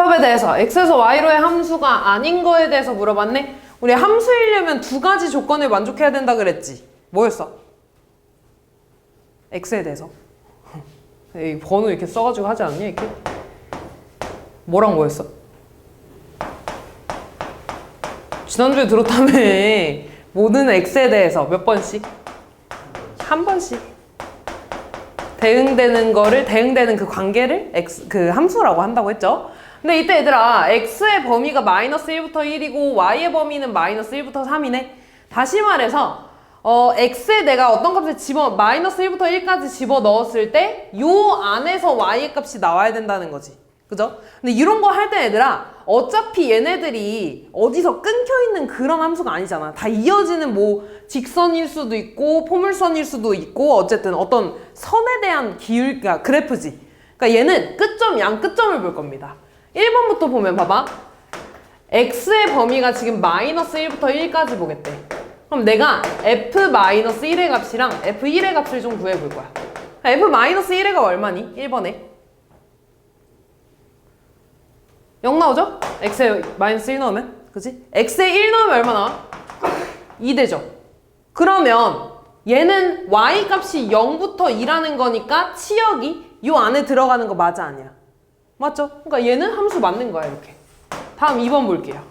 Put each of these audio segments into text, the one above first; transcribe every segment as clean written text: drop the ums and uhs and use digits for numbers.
집합에 대해서 x에서 y로의 함수가 아닌 거에 대해서 물어봤네. 우리 함수이려면 두 가지 조건을 만족해야 된다 그랬지. 뭐였어? x에 대해서. 이 번호 이렇게 써가지고 하지 않니? 이렇게? 뭐랑 뭐였어? 지난주에 들었다며. 모든 x에 대해서 몇 번씩? 한 번씩. 대응되는 그 관계를 그 함수라고 한다고 했죠. 근데 이때 얘들아, x의 범위가 마이너스 1부터 1이고 y의 범위는 마이너스 1부터 3이네. 다시 말해서 x에 내가 어떤 값을 마이너스 1부터 1까지 집어 넣었을 때 요 안에서 y의 값이 나와야 된다는 거지. 그죠? 근데 이런 거 할 때 얘들아, 어차피 얘네들이 어디서 끊겨있는 그런 함수가 아니잖아. 다 이어지는 뭐 직선일 수도 있고 포물선일 수도 있고 어쨌든 어떤 선에 대한 그러니까 그래프지. 그러니까 얘는 끝점을 볼 겁니다. 1번부터 보면 봐봐. x의 범위가 지금 마이너스 1부터 1까지 보겠대. 그럼 내가 f-1의 값이랑 f1의 값을 좀 구해볼 거야. f-1의 가 얼마니? 1번에 0 나오죠? x에 마이너스 1 넣으면? 그치? x에 1 넣으면 얼마 나와? 2 되죠? 그러면 얘는 y 값이 0부터 2라는 거니까 치역이 요 안에 들어가는 거 맞아 아니야? 맞죠? 그러니까 얘는 함수 맞는 거야 이렇게. 다음 2번 볼게요.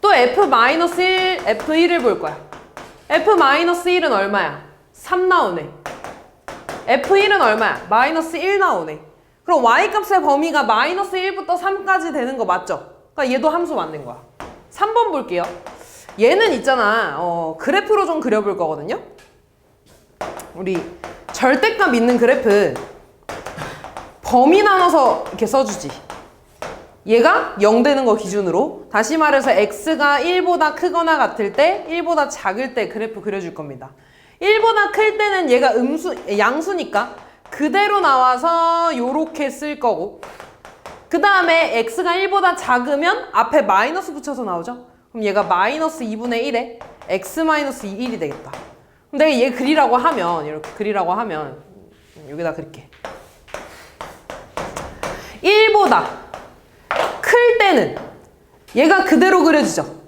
또 f-1, f1을 볼 거야. f-1은 얼마야? 3 나오네. f1은 얼마야? 마이너스 1 나오네. 그럼 y값의 범위가 마이너스 1부터 3까지 되는 거 맞죠? 그러니까 얘도 함수 맞는 거야. 3번 볼게요. 얘는 있잖아. 그래프로 좀 그려볼 거거든요. 우리 절대값 있는 그래프 범위 나눠서 이렇게 써주지. 얘가 0 되는 거 기준으로 다시 말해서 x가 1보다 크거나 같을 때 1보다 작을 때 그래프 그려줄 겁니다. 1보다 클 때는 얘가 양수니까 그대로 나와서 요렇게 쓸 거고, 그 다음에 x가 1보다 작으면 앞에 마이너스 붙여서 나오죠? 그럼 얘가 마이너스 2분의 1에 x 마이너스 1이 되겠다. 그럼 내가 얘 그리라고 하면, 이렇게 그리라고 하면 여기다 그릴게. 1보다 클 때는 얘가 그대로 그려지죠?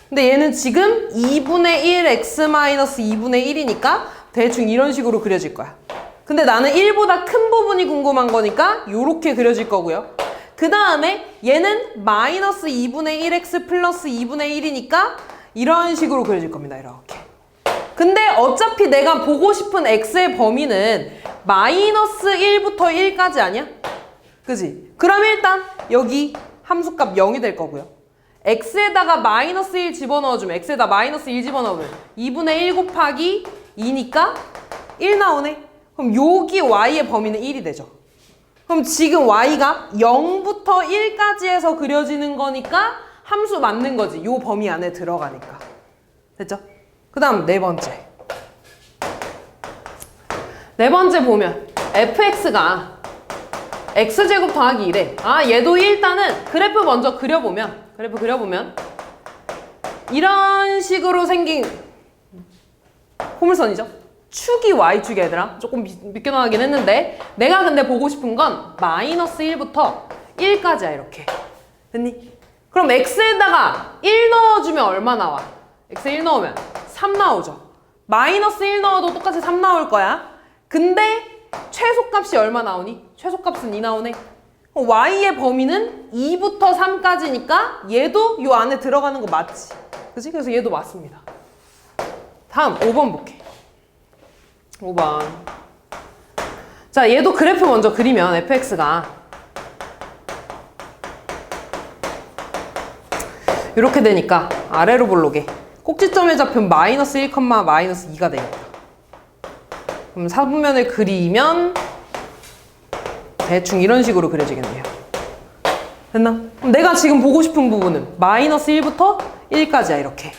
근데 얘는 지금 2분의 1 x 마이너스 2분의 1이니까 대충 이런 식으로 그려질 거야. 근데 나는 1보다 큰 부분이 궁금한 거니까 요렇게 그려질 거고요. 그 다음에 얘는 마이너스 2분의 1x 플러스 2분의 1이니까 이런 식으로 그려질 겁니다. 이렇게. 근데 어차피 내가 보고 싶은 x의 범위는 마이너스 1부터 1까지 아니야? 그지? 그럼 일단 여기 함수값 0이 될 거고요. x에다가 마이너스 1 집어넣어주면, x에다 마이너스 1 집어넣으면 2분의 1 곱하기 2니까 1 나오네. 그럼 여기 y의 범위는 1이 되죠. 그럼 지금 y가 0부터 1까지 해서 그려지는 거니까 함수 맞는 거지. 요 범위 안에 들어가니까. 됐죠? 그 다음 네 번째. 네 번째 보면 fx가 x제곱 더하기 1에 얘도 일단은 그래프 먼저 그려보면 이런 식으로 생긴 포물선이죠. 축이 y축이 얘들아. 조금 비껴나가긴 했는데 내가 근데 보고 싶은 건 마이너스 1부터 1까지야 이렇게. 됐니? 그럼 x에다가 1 넣어주면 얼마 나와? x에 1 넣으면 3 나오죠. 마이너스 1 넣어도 똑같이 3 나올 거야. 근데 최소값이 얼마 나오니? 최소값은 2 나오네. 그럼 y의 범위는 2부터 3까지니까 얘도 요 안에 들어가는 거 맞지? 그치? 그래서 얘도 맞습니다. 다음 5번 볼게. 5번. 자, 얘도 그래프 먼저 그리면 fx가 이렇게 되니까 아래로 볼록에 꼭지점에 잡힌 마이너스 1, 마이너스 2가 되겠다. 그럼 사분면을 그리면 대충 이런 식으로 그려지겠네요. 됐나? 그럼 내가 지금 보고 싶은 부분은 마이너스 1부터 1까지야 이렇게.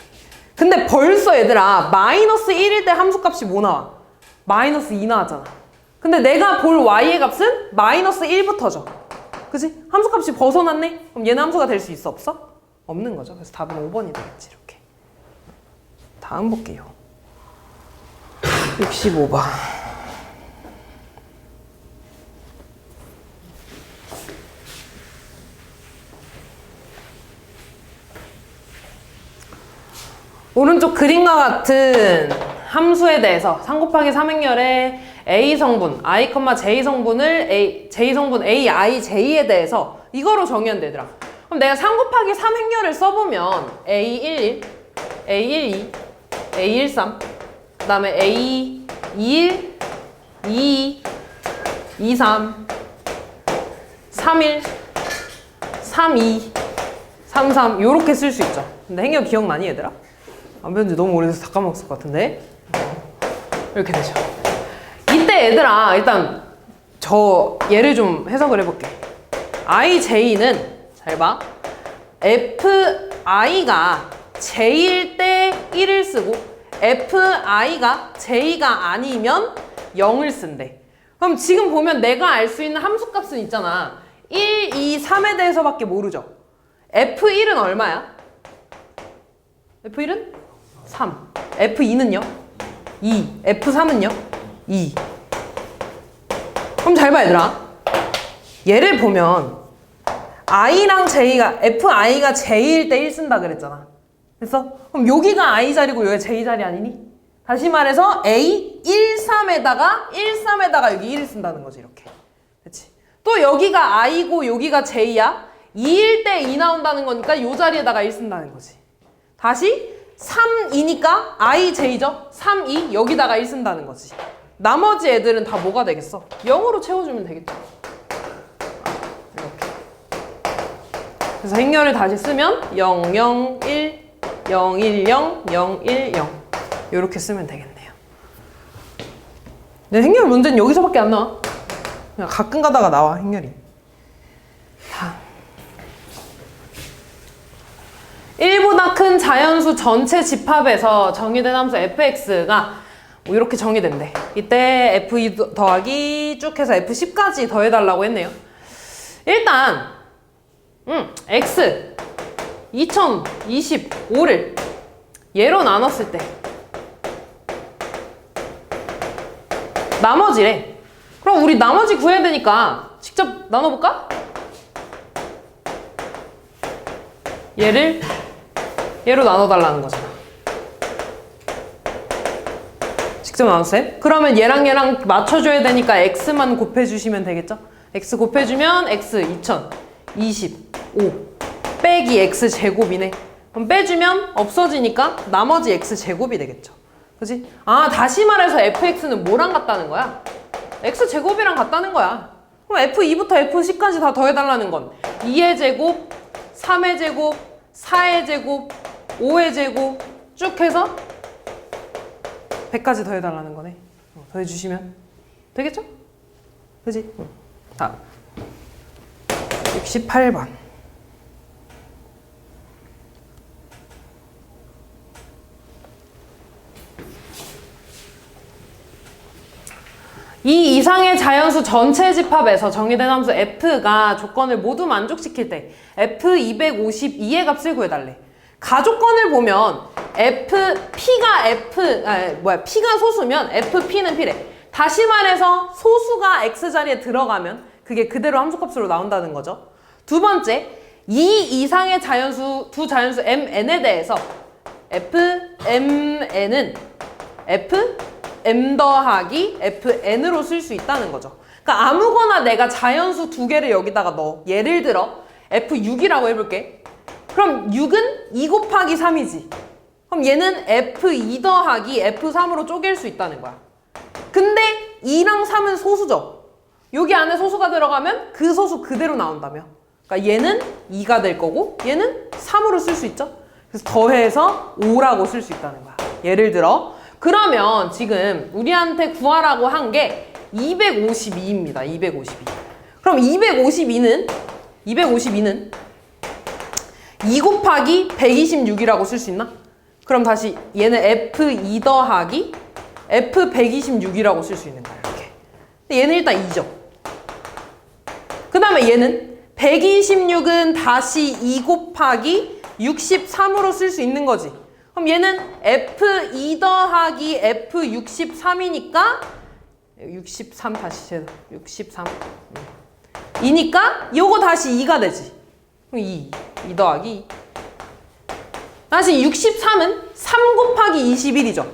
근데 벌써 얘들아 마이너스 1일 때 함수값이 뭐 나와? 마이너스 2 나왔잖아. 근데 내가 볼 y의 값은 마이너스 1부터죠. 그치? 함수값이 벗어났네? 그럼 얘는 함수가 될 수 있어? 없어? 없는 거죠. 그래서 답은 5번이 되겠지. 이렇게. 다음 볼게요. 65번. 오른쪽 그림과 같은 함수에 대해서 3 곱하기 3행렬의 A 성분, I, J 성분을 J 성분 A, I, J에 대해서 이거로 정의하면 되더라. 그럼 내가 3 곱하기 3행렬을 써보면 A11, A12, A13, 그 다음에 A21, 22, 23, 31, 32, 33 요렇게 쓸 수 있죠. 근데 행렬 기억나니 얘들아? 안 배운 지 너무 오래돼서 다 까먹었을 것 같은데 이렇게 되죠. 이때 얘들아 일단 저 예를 좀 해석을 해볼게. IJ는 잘 봐. FI가 J일 때 1을 쓰고 FI가 J가 아니면 0을 쓴대. 그럼 지금 보면 내가 알 수 있는 함수값은 있잖아. 1, 2, 3에 대해서밖에 모르죠. F1은 얼마야? F1은 3. F2는요? 2. F3은요? 2. 그럼 잘 봐 얘들아. 얘를 보면 I랑 J가 FI가 J일 때 1 쓴다 그랬잖아. 됐어? 그럼 여기가 I 자리고 여기가 J 자리 아니니? 다시 말해서 A 13에다가 여기 1을 쓴다는 거지 이렇게. 그치? 또 여기가 I고 여기가 J야. 2일 때 2 나온다는 거니까 이 자리에다가 1 쓴다는 거지. 다시 3, 2니까 I, J죠? 3, 2 여기다가 1 쓴다는 거지. 나머지 애들은 다 뭐가 되겠어? 0으로 채워주면 되겠죠. 이렇게. 그래서 행렬을 다시 쓰면 0, 0, 1, 0, 1, 0, 0, 1, 0 이렇게 쓰면 되겠네요. 근데 행렬 문제는 여기서밖에 안 나와. 그냥 가끔 가다가 나와 행렬이. 1보다 큰 자연수 전체 집합에서 정의된 함수 fx가 뭐 이렇게 정의된대. 이때 f2 더하기 쭉 해서 f10까지 더해달라고 했네요. 일단 x 2025를 얘로 나눴을 때 나머지래. 그럼 우리 나머지 구해야 되니까 직접 나눠볼까? 얘로 나눠달라는 거잖아. 직접 나눴어요? 그러면 얘랑 맞춰줘야 되니까 x만 곱해주시면 되겠죠? x 곱해주면 x 2025 빼기 x 제곱이네. 그럼 빼주면 없어지니까 나머지 x 제곱이 되겠죠. 그치? 아, 다시 말해서 fx는 뭐랑 같다는 거야? x 제곱이랑 같다는 거야. 그럼 f2부터 f10까지 다 더해달라는 건 2의 제곱, 3의 제곱, 4의 제곱, 5의 제곱 쭉 해서 100까지 더해달라는 거네. 더해주시면 되겠죠? 그지? 다음 68번. 이 이상의 자연수 전체 집합에서 정의된 함수 f가 조건을 모두 만족시킬 때 f252의 값을 구해달래. 가조건을 보면 P가 소수면 FP는 P래. 다시 말해서 소수가 X 자리에 들어가면 그게 그대로 함수값으로 나온다는 거죠. 두 번째, 이 이상의 자연수, 두 자연수 MN에 대해서 FMN은 FM 더하기 FN으로 쓸 수 있다는 거죠. 그러니까 아무거나 내가 자연수 두 개를 여기다가 넣어. 예를 들어 F6이라고 해볼게. 그럼 6은 2 곱하기 3이지. 그럼 얘는 F2 더하기 F3으로 쪼갤 수 있다는 거야. 근데 2랑 3은 소수죠. 여기 안에 소수가 들어가면 그 소수 그대로 나온다며. 그러니까 얘는 2가 될 거고 얘는 3으로 쓸 수 있죠. 그래서 더해서 5라고 쓸 수 있다는 거야. 예를 들어 그러면 지금 우리한테 구하라고 한 게 252입니다. 252. 그럼 252는 2 곱하기 126이라고 쓸 수 있나? 그럼 다시 얘는 F2 더하기 F126이라고 쓸 수 있는 거야. 이렇게. 근데 얘는 일단 2죠. 그 다음에 얘는 126은 다시 2 곱하기 63으로 쓸 수 있는 거지. 그럼 얘는 F2 더하기 F63이니까 63 다시 63 2니까 요거 다시 2가 되지. 그럼 2 더하기 다시 63은 3 F3이 21이죠.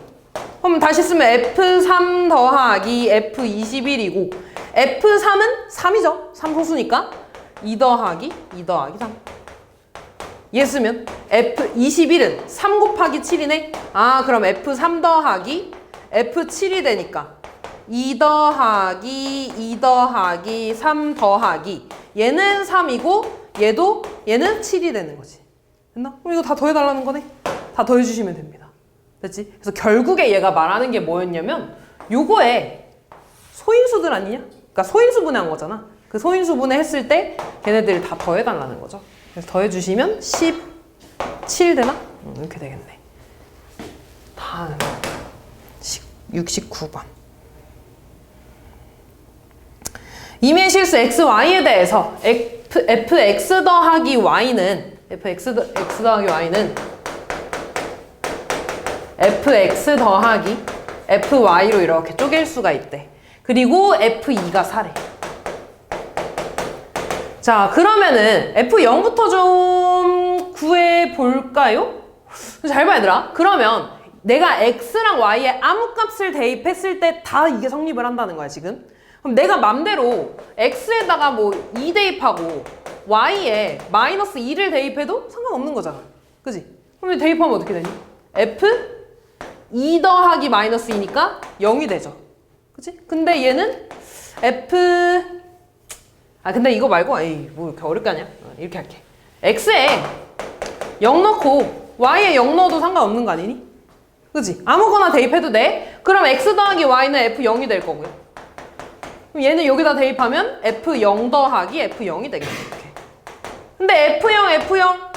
그럼 다시 쓰면 F3 더하기 F21이고 F3은 3이죠. 3소수니까 2 더하기 3. 얘 쓰면 F21은 3 곱하기 7이네. 아, 그럼 F3 더하기 F7이 되니까 2 더하기 3 더하기 얘는 3이고 얘는 7이 되는 거지. 됐나? 그럼 이거 다 더해달라는 거네. 다 더해주시면 됩니다. 됐지? 그래서 결국에 얘가 말하는 게 뭐였냐면 요거에 소인수들 아니냐? 그러니까 소인수분해 한 거잖아. 그 소인수분해 했을 때 걔네들 다 더해달라는 거죠. 그래서 더해주시면 17 되나? 이렇게 되겠네. 다음 69번. 임의 실수 xy에 대해서 fx 더하기 y는 fx 더하기 fy로 이렇게 쪼갤 수가 있대. 그리고 f2가 4래. 자, 그러면은 f0부터 좀 구해볼까요? 잘 봐, 얘들아. 그러면 내가 x랑 y에 아무 값을 대입했을 때 다 이게 성립을 한다는 거야, 지금. 그럼 내가 맘대로 x에다가 뭐 2 대입하고 y에 마이너스 2를 대입해도 상관없는 거잖아. 그지? 그럼 대입하면 어떻게 되니? f 2 더하기 마이너스 2니까 0이 되죠. 그치? 근데 얘는 근데 이거 말고, 에이, 뭐 이렇게 어렵게 하냐? 이렇게 할게. x에 0 넣고 y에 0 넣어도 상관없는 거 아니니? 그치? 아무거나 대입해도 돼. 그럼 x 더하기 y는 f0이 될 거고요. 그럼 얘는 여기다 대입하면 f0 더하기 f0이 되겠죠. 이렇게. 근데 f0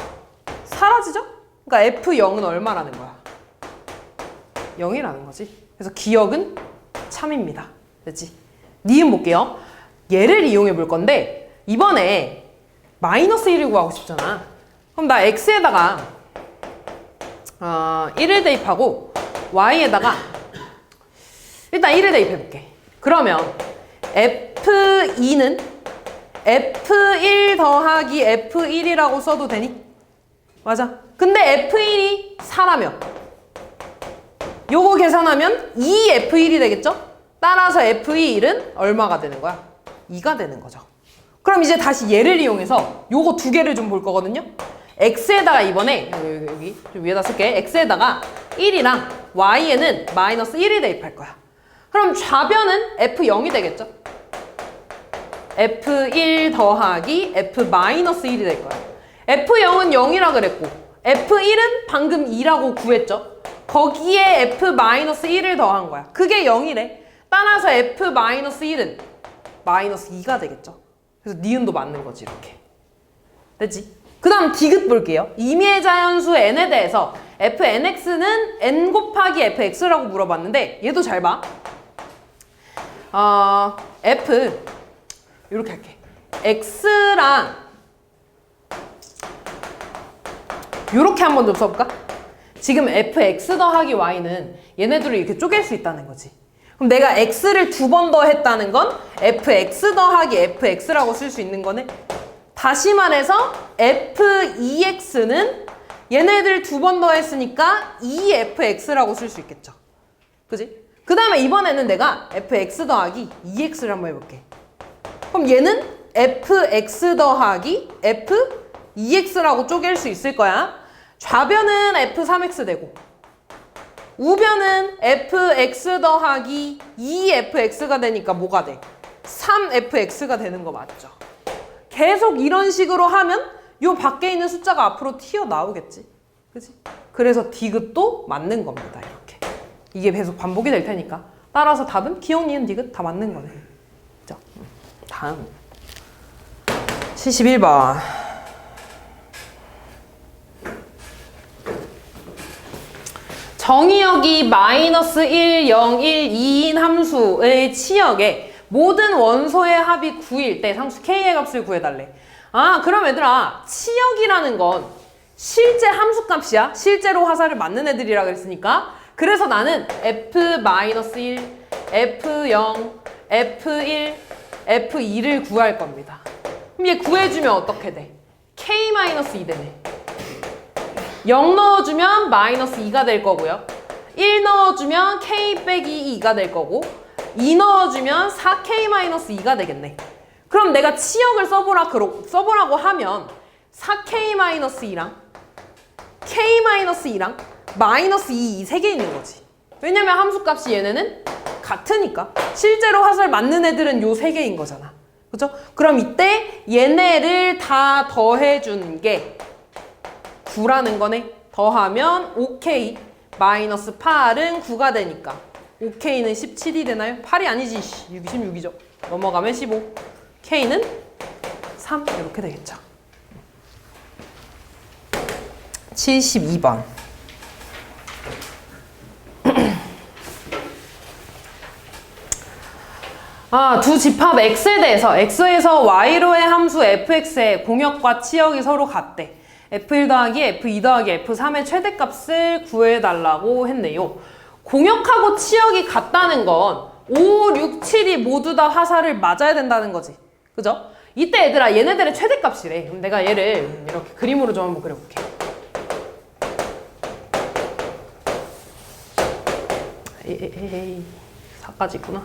사라지죠? 그러니까 f0은 얼마라는 거야? 0이라는 거지. 그래서 기억은 참입니다. 됐지? 니은 볼게요. 얘를 이용해 볼 건데 이번에 마이너스 1을 구하고 싶잖아. 그럼 나 x에다가 1을 대입하고 y에다가 일단 1을 대입해 볼게. 그러면 f2는 f1 더하기 f1이라고 써도 되니? 맞아. 근데 f1이 4라며 요거 계산하면 2f1이 되겠죠? 따라서 f1은 얼마가 되는 거야? 2가 되는 거죠. 그럼 이제 다시 얘를 이용해서 요거 두 개를 좀 볼 거거든요. x에다가 이번에 여기 좀 위에다 쓸게. x에다가 1이랑 y에는 마이너스 1을 대입할 거야. 그럼 좌변은 f0이 되겠죠? f1 더하기 f 마이너스 1이 될 거야. f0은 0이라 그랬고 f1은 방금 2라고 구했죠? 거기에 f 마이너스 1을 더한 거야. 그게 0이래. 따라서 f 마이너스 1은 마이너스 2가 되겠죠. 그래서 니은도 맞는 거지, 이렇게. 됐지? 그 다음 디귿 볼게요. 임의의 자연수 n에 대해서 fnx는 n 곱하기 fx라고 물어봤는데 얘도 잘 봐. f 이렇게 할게. x랑 이렇게 한번 좀 써볼까? 지금 fx 더하기 y는 얘네들을 이렇게 쪼갤 수 있다는 거지. 그럼 내가 x를 2번 더했다는 건 fx 더하기 fx라고 쓸 수 있는 거네. 다시 말해서 f2x는 얘네들 2번 더했으니까 2fx라고 쓸 수 있겠죠. 그지? 그 다음에 이번에는 내가 fx 더하기 2x를 한번 해볼게. 그럼 얘는 fx 더하기 f2x라고 쪼갤 수 있을 거야. 좌변은 f3x 되고 우변은 fx 더하기 2fx가 되니까 뭐가 돼? 3fx가 되는 거 맞죠? 계속 이런 식으로 하면 요 밖에 있는 숫자가 앞으로 튀어나오겠지. 그치? 그래서 디귿도 맞는 겁니다. 이렇게. 이게 계속 반복이 될 테니까. 따라서 답은 기억, 니은, 디귿 다 맞는 거네. 그죠? 다음 71번. 정의역이 마이너스 1, 0, 1, 2인 함수의 치역에 모든 원소의 합이 9일 때 상수 k의 값을 구해달래. 그럼 얘들아, 치역이라는 건 실제 함수값이야. 실제로 화살을 맞는 애들이라 그랬으니까. 그래서 나는 f-1, f0, f1, f2를 구할 겁니다. 그럼 얘 구해주면 어떻게 돼? k-2 되네. 0 넣어주면 마이너스 2가 될 거고요. 1 넣어주면 k 빼기 2가 될 거고 2 넣어주면 4k-2가 되겠네. 그럼 내가 치역을 써보라고 하면 4k-2랑 k-2랑 마이너스 2 세 개 있는 거지. 왜냐면 함수값이 얘네는 같으니까. 실제로 화살 맞는 애들은 요 세 개인 거잖아. 그죠? 그럼 이때 얘네를 다 더해준 게 9라는 거네. 더하면 5k 마이너스 8은 9가 되니까 5k는 17이 되나요? 8이 아니지. 16이죠. 넘어가면 15. k는 3 이렇게 되겠죠. 72번. 두 집합 x에 대해서 x에서 y로의 함수 fx의 공역과 치역이 서로 같대. f1 더하기 f2 더하기 f3의 최대값을 구해달라고 했네요. 공역하고 치역이 같다는 건 5, 6, 7이 모두 다 화살을 맞아야 된다는 거지. 그죠? 이때 얘들아 얘네들의 최대값이래. 그럼 내가 얘를 이렇게 그림으로 좀 한번 그려볼게. 에이 4까지 있구나.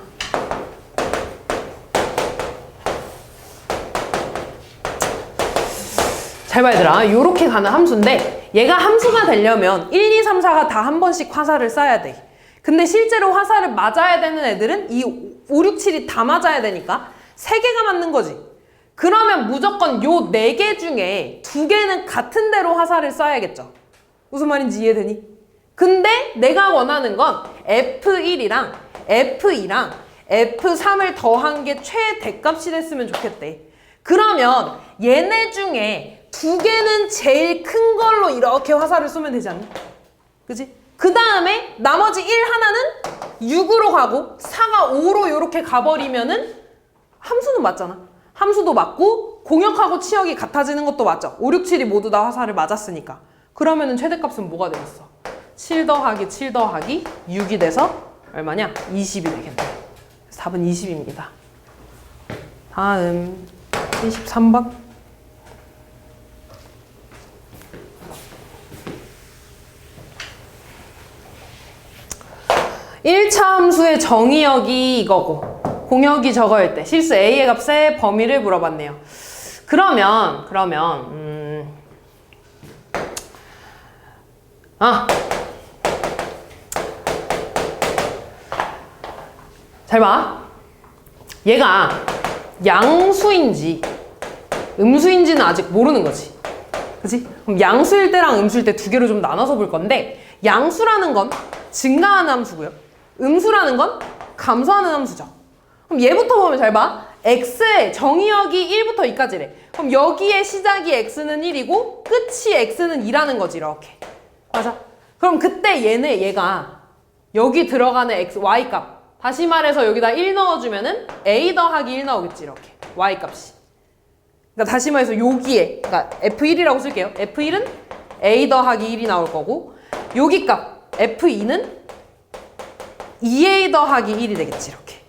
잘 봐 얘들아. 요렇게 가는 함수인데 얘가 함수가 되려면 1, 2, 3, 4가 다 한 번씩 화살을 쏴야 돼. 근데 실제로 화살을 맞아야 되는 애들은 이 5, 6, 7이 다 맞아야 되니까 3개가 맞는 거지. 그러면 무조건 요 4개 중에 2개는 같은 대로 화살을 쏴야겠죠. 무슨 말인지 이해되니? 근데 내가 원하는 건 F1이랑 F2랑 F3을 더한 게 최대값이 됐으면 좋겠대. 그러면 얘네 중에 2개는 제일 큰 걸로 이렇게 화살을 쏘면 되지 않니? 그치? 그 다음에 나머지 1 하나는 6으로 가고 4가 5로 이렇게 가버리면은 함수는 맞잖아. 함수도 맞고 공역하고 치역이 같아지는 것도 맞죠. 5, 6, 7이 모두 다 화살을 맞았으니까. 그러면은 최대값은 뭐가 되겠어? 7 더하기 7 더하기 6이 돼서 얼마냐? 20이 되겠네. 그래서 답은 20입니다. 다음 23번. 1차 함수의 정의역이 이거고 공역이 저거일 때 실수 a의 값의 범위를 물어봤네요. 그러면 잘 봐. 얘가 양수인지 음수인지는 아직 모르는 거지. 그치? 그럼 양수일 때랑 음수일 때 2개로 좀 나눠서 볼 건데 양수라는 건 증가하는 함수고요. 음수라는 건 감소하는 함수죠. 그럼 얘부터 보면 잘 봐. x의 정의역이 1부터 2까지래. 그럼 여기에 시작이 x는 1이고 끝이 x는 2라는 거지. 이렇게. 맞아? 그럼 그때 얘가 여기 들어가는 x, y 값 다시 말해서 여기다 1 넣어주면은 a 더하기 1 나오겠지. 이렇게. y 값이. 그러니까 다시 말해서 여기에 그러니까 f1이라고 쓸게요. f1은 a 더하기 1이 나올 거고 여기 값 f2는 2a 더하기 1이 되겠지. 이렇게.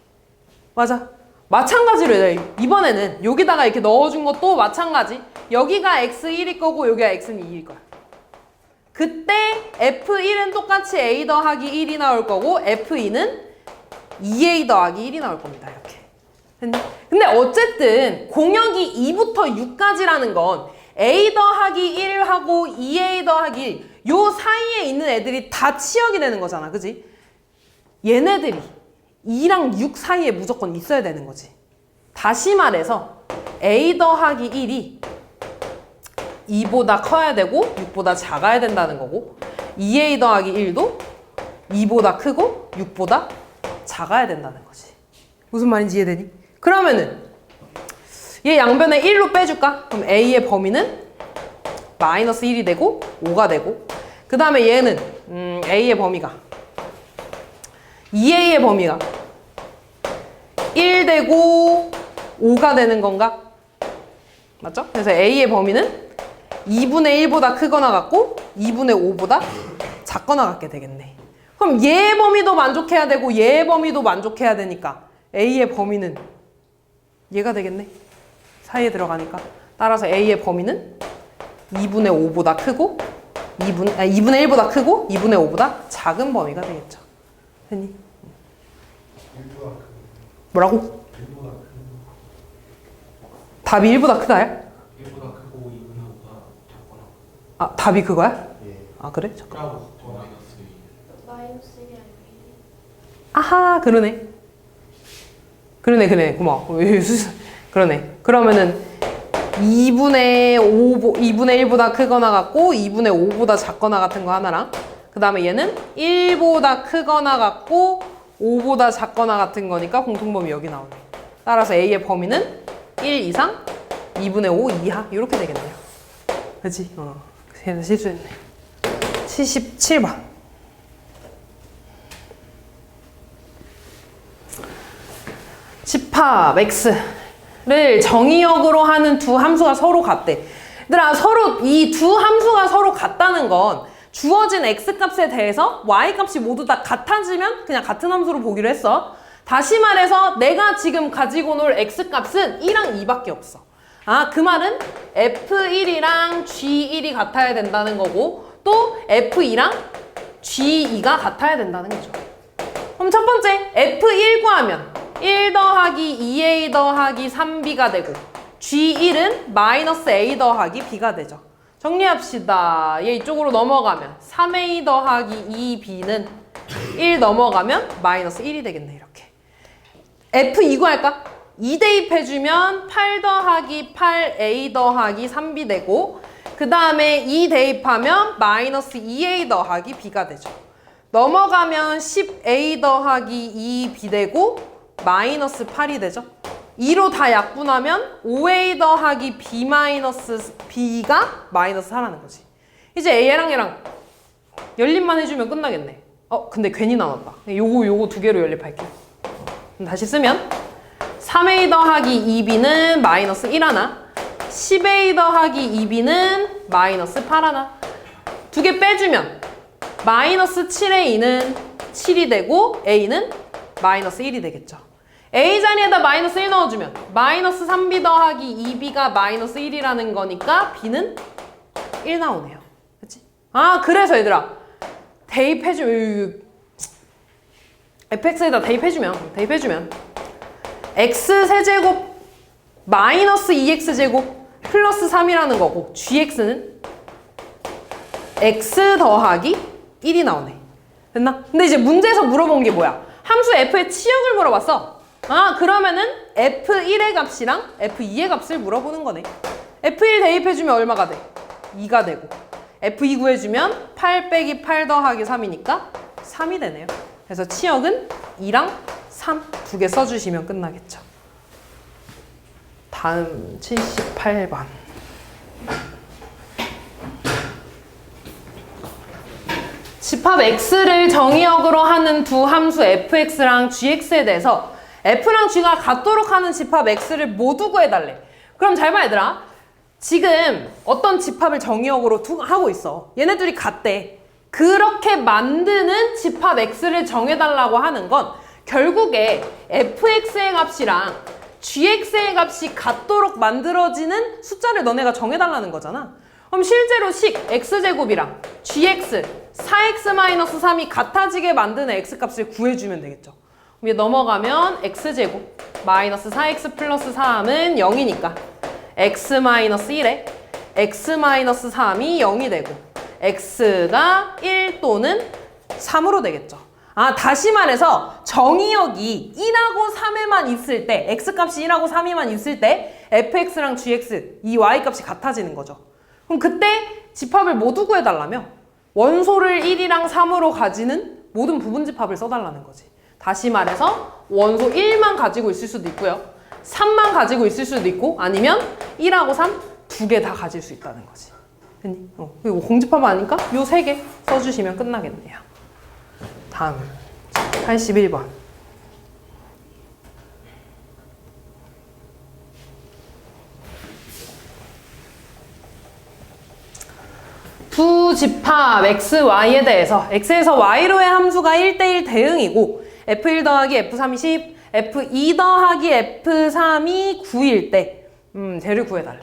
맞아. 마찬가지로 이번에는 여기다가 이렇게 넣어준 것도 마찬가지. 여기가 x1일 거고 여기가 x는 2일 거야. 그때 f1은 똑같이 a 더하기 1이 나올 거고 f2는 2a 더하기 1이 나올 겁니다. 이렇게. 근데 어쨌든 공역이 2부터 6까지라는 건 a 더하기 1하고 2a 더하기 1 요 사이에 있는 애들이 다 치역이 되는 거잖아. 그지? 얘네들이 2랑 6 사이에 무조건 있어야 되는 거지. 다시 말해서 a 더하기 1이 2보다 커야 되고 6보다 작아야 된다는 거고 2a 더하기 1도 2보다 크고 6보다 작아야 된다는 거지. 무슨 말인지 이해되니? 그러면은 얘 양변에 1로 빼줄까? 그럼 a의 범위는 마이너스 1이 되고 5가 되고 그 다음에 얘는 a의 범위가 2a의 범위가 1 되고 5가 되는 건가? 맞죠? 그래서 a의 범위는 2분의 1보다 크거나 같고 2분의 5보다 작거나 같게 되겠네. 그럼 얘의 범위도 만족해야 되고 얘의 범위도 만족해야 되니까 a의 범위는 얘가 되겠네. 사이에 들어가니까. 따라서 a의 범위는 2분의 5보다 크고 2분의 1보다 크고 2분의 5보다 작은 범위가 되겠죠. 됐니? 뭐라고? 답이 1보다 크다야? 1보다 크고 2분의 5보다 작거나. 아, 답이 그거야? 예. 아, 그래? 잠깐. 마이너스 2. 마이너스 1이 아니고 1이. 아하, 그러네. 그러네. 고마워. 그러네. 그러면은 2분의 1보다 크거나 같고 2분의 5보다 작거나 같은 거 하나랑 그 다음에 얘는 1보다 크거나 같고 5보다 작거나 같은 거니까 공통범위 여기 나오네. 따라서 A의 범위는 1 이상 2분의 5 이하 이렇게 되겠네요. 그치? 걔는 실수했네. 77번. 집합 x를 정의역으로 하는 두 함수가 서로 같대. 얘들아, 서로 이 두 함수가 서로 같다는 건 주어진 x값에 대해서 y값이 모두 다 같아지면 그냥 같은 함수로 보기로 했어. 다시 말해서 내가 지금 가지고 놀 x값은 2랑 2밖에 없어. 아, 그 말은 f1이랑 g1이 같아야 된다는 거고 또 f2랑 g2가 같아야 된다는 거죠. 그럼 첫 번째 f1 구하면 1 더하기 2a 더하기 3b가 되고 g1은 마이너스 a 더하기 b가 되죠. 정리합시다. 얘 이쪽으로 넘어가면 3a 더하기 2b는 1 넘어가면 마이너스 1이 되겠네. 이렇게 f2 구할까? 2 대입해주면 8 더하기 8a 더하기 3b 되고 그 다음에 2 대입하면 마이너스 2a 더하기 b가 되죠. 넘어가면 10a 더하기 2b 되고 마이너스 8이 되죠. 2로 다 약분하면 5a 더하기 b 마이너스 b가 마이너스 4라는 거지. 이제 얘랑 얘랑 연립만 해주면 끝나겠네. 근데 괜히 나눴다. 요거 두 개로 연립할게요. 다시 쓰면 3a 더하기 2b는 마이너스 1 하나, 10a 더하기 2b는 마이너스 8 하나. 두 개 빼주면 마이너스 7의 2는 7이 되고 a는 마이너스 1이 되겠죠. a 자리에다 마이너스 1 넣어주면 마이너스 3b 더하기 2b가 마이너스 1이라는 거니까 b는 1 나오네요. 그치? 아, 그래서 얘들아 대입해주면 fx에다 대입해주면 x세제곱 마이너스 2x제곱 플러스 3이라는 거고 gx는 x 더하기 1이 나오네. 됐나? 근데 이제 문제에서 물어본 게 뭐야? 함수 f의 치역을 물어봤어. 아, 그러면은 f1의 값이랑 f2의 값을 물어보는 거네. f1 대입해주면 얼마가 돼? 2가 되고 f2 구해주면 8 빼기 8 더하기 3이니까 3이 되네요. 그래서 치역은 2랑 3 두 개 써주시면 끝나겠죠. 다음 78번. 집합 x를 정의역으로 하는 두 함수 fx랑 gx에 대해서 f랑 g가 같도록 하는 집합 x를 모두 구해달래. 그럼 잘 봐, 얘들아. 지금 어떤 집합을 정의역으로 하고 있어. 얘네들이 같대. 그렇게 만드는 집합 x를 정해달라고 하는 건 결국에 fx의 값이랑 gx의 값이 같도록 만들어지는 숫자를 너네가 정해달라는 거잖아. 그럼 실제로 식 x제곱이랑 gx 4x-3이 같아지게 만드는 x값을 구해주면 되겠죠. 그럼 얘 넘어가면 x제곱 마이너스 4x 플러스 3은 0이니까 x-1에 x-3이 0이 되고 x가 1 또는 3으로 되겠죠. 아, 다시 말해서 정의역이 1하고 3에만 있을 때 x값이 1하고 3에만 있을 때 fx랑 gx 이 y값이 같아지는 거죠. 그럼 그때 집합을 모두 구해달라며 원소를 1이랑 3으로 가지는 모든 부분집합을 써달라는 거지. 다시 말해서 원소 1만 가지고 있을 수도 있고요. 3만 가지고 있을 수도 있고 아니면 1하고 3 두 개 다 가질 수 있다는 거지. 됐니? 그리고 공집합 아니까 요 세 개 써주시면 끝나겠네요. 다음 81번. 두 집합 x, y에 대해서 x에서 y로의 함수가 1대1 대응이고 f1 더하기 f3이 10, f2 더하기 f3이 9일 때 쟤를 구해달래.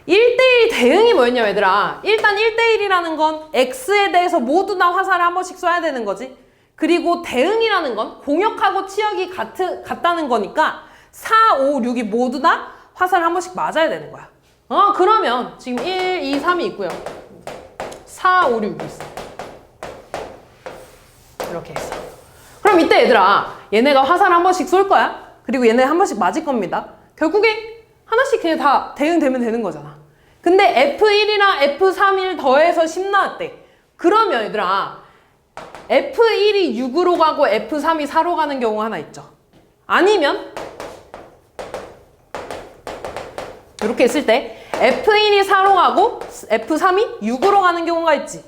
1대1 대응이 뭐였냐 얘들아. 일단 1대1이라는 건 x에 대해서 모두 다 화살을 한 번씩 쏴야 되는 거지. 그리고 대응이라는 건 공역하고 치역이 같다는 거니까 4, 5, 6이 모두 다 화살을 한 번씩 맞아야 되는 거야. 그러면 지금 1, 2, 3이 있고요. 4, 5, 6이 있어. 이렇게 했어. 그럼 이때 얘들아, 얘네가 화살을 한 번씩 쏠 거야. 그리고 얘네 한 번씩 맞을 겁니다. 결국에 하나씩 그냥 다 대응되면 되는 거잖아. 근데 F1이랑 F3을 더해서 10 나왔대. 그러면 얘들아, F1이 6으로 가고 F3이 4로 가는 경우가 하나 있죠. 아니면 이렇게 했을 때 F1이 4로 가고 F3이 6으로 가는 경우가 있지.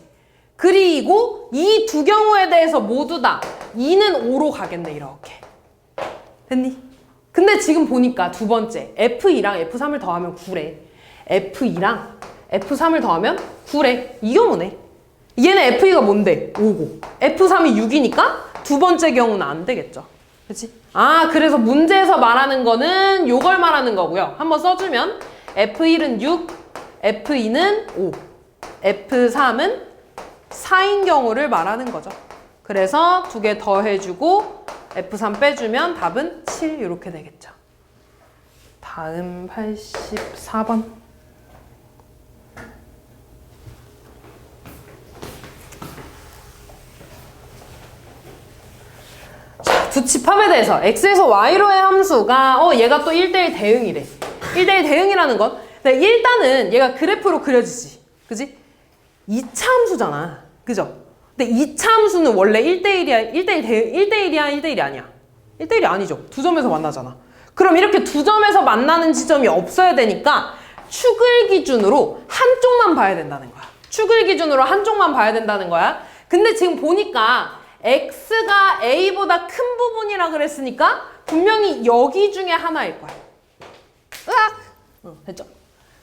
그리고 이 두 경우에 대해서 모두 다 2는 5로 가겠네. 이렇게. 됐니? 근데 지금 보니까 두 번째 F2랑 F3을 더하면 9래. F2랑 F3을 더하면 9래. 이 경우네. 얘는 F2가 뭔데? 5고 F3이 6이니까 두 번째 경우는 안 되겠죠. 그치? 그래서 문제에서 말하는 거는 요걸 말하는 거고요. 한번 써주면 F1은 6, F2는 5, F3은 4인 경우를 말하는 거죠. 그래서 두 개 더해주고 F3 빼주면 답은 7 이렇게 되겠죠. 다음 84번. 두 집합에 대해서 x에서 y로의 함수가 얘가 또 1대1 대응이래. 1대1 대응이라는 건 일단은 얘가 그래프로 그려지지. 그지? 2차 함수잖아. 그죠? 근데 2차 함수는 원래 1대1이야. 1대1이야? 1대1이 아니야? 1대1이 아니죠. 두 점에서 만나잖아. 그럼 이렇게 두 점에서 만나는 지점이 없어야 되니까 축을 기준으로 한쪽만 봐야 된다는 거야. 축을 기준으로 한쪽만 봐야 된다는 거야. 근데 지금 보니까 x가 a보다 큰 부분이라 그랬으니까 분명히 여기 중에 하나일 거야. 으악! 됐죠?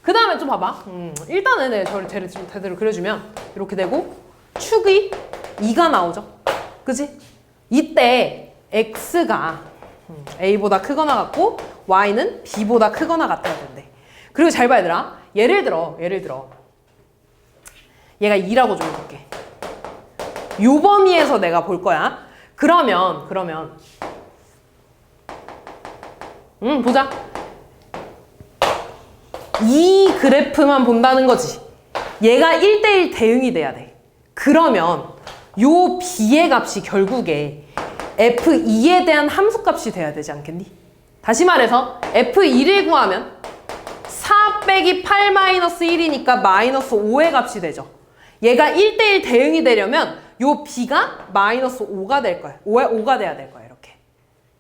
그 다음에 좀 봐봐. 일단은 쟤를 제대로 그려주면 이렇게 되고 축이 2가 나오죠. 그지? 이때 x가 a보다 크거나 같고 y는 b보다 크거나 같아야 된대. 그리고 잘 봐야 되라. 예를 들어 얘가 2라고 좀 해볼게. 요 범위에서 내가 볼 거야. 그러면 보자. 이 그래프만 본다는 거지. 얘가 1대1 대응이 돼야 돼. 그러면 요 b의 값이 결국에 f2에 대한 함수값이 돼야 되지 않겠니? 다시 말해서 f2를 구하면 4 빼기 8 마이너스 1이니까 마이너스 5의 값이 되죠. 얘가 1대1 대응이 되려면 요 b가 마이너스 5가 될 거야. 5가 돼야 될 거야. 이렇게.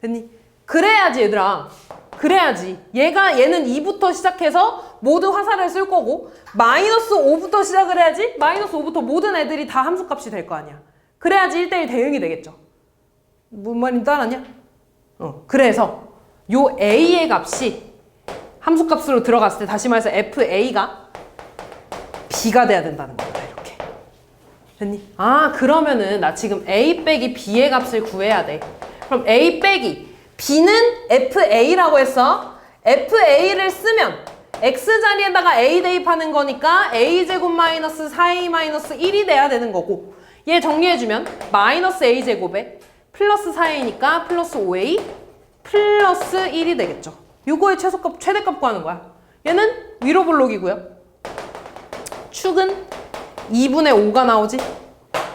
됐니? 그래야지 얘들아. 그래야지. 얘는 2부터 시작해서 모두 화살을 쓸 거고 마이너스 5부터 시작을 해야지 마이너스 5부터 모든 애들이 다 함수값이 될 거 아니야. 그래야지 1대1 대응이 되겠죠. 뭔 말인지 알았냐? 그래서 요 a의 값이 함수값으로 들어갔을 때 다시 말해서 fa가 b가 돼야 된다는 겁니다. 이렇게. 됐니? 그러면은 나 지금 a 빼기 b의 값을 구해야 돼. 그럼 a 빼기 b는 fa라고 했어. fa를 쓰면 x 자리에다가 a 대입하는 거니까 a제곱 마이너스 4a 마이너스 1이 돼야 되는 거고 얘 정리해주면 마이너스 a제곱에 플러스 4a니까 플러스 5a 플러스 1이 되겠죠. 요거의 최대값 구하는 거야. 얘는 위로 볼록이고요. 축은 2분의 5가 나오지?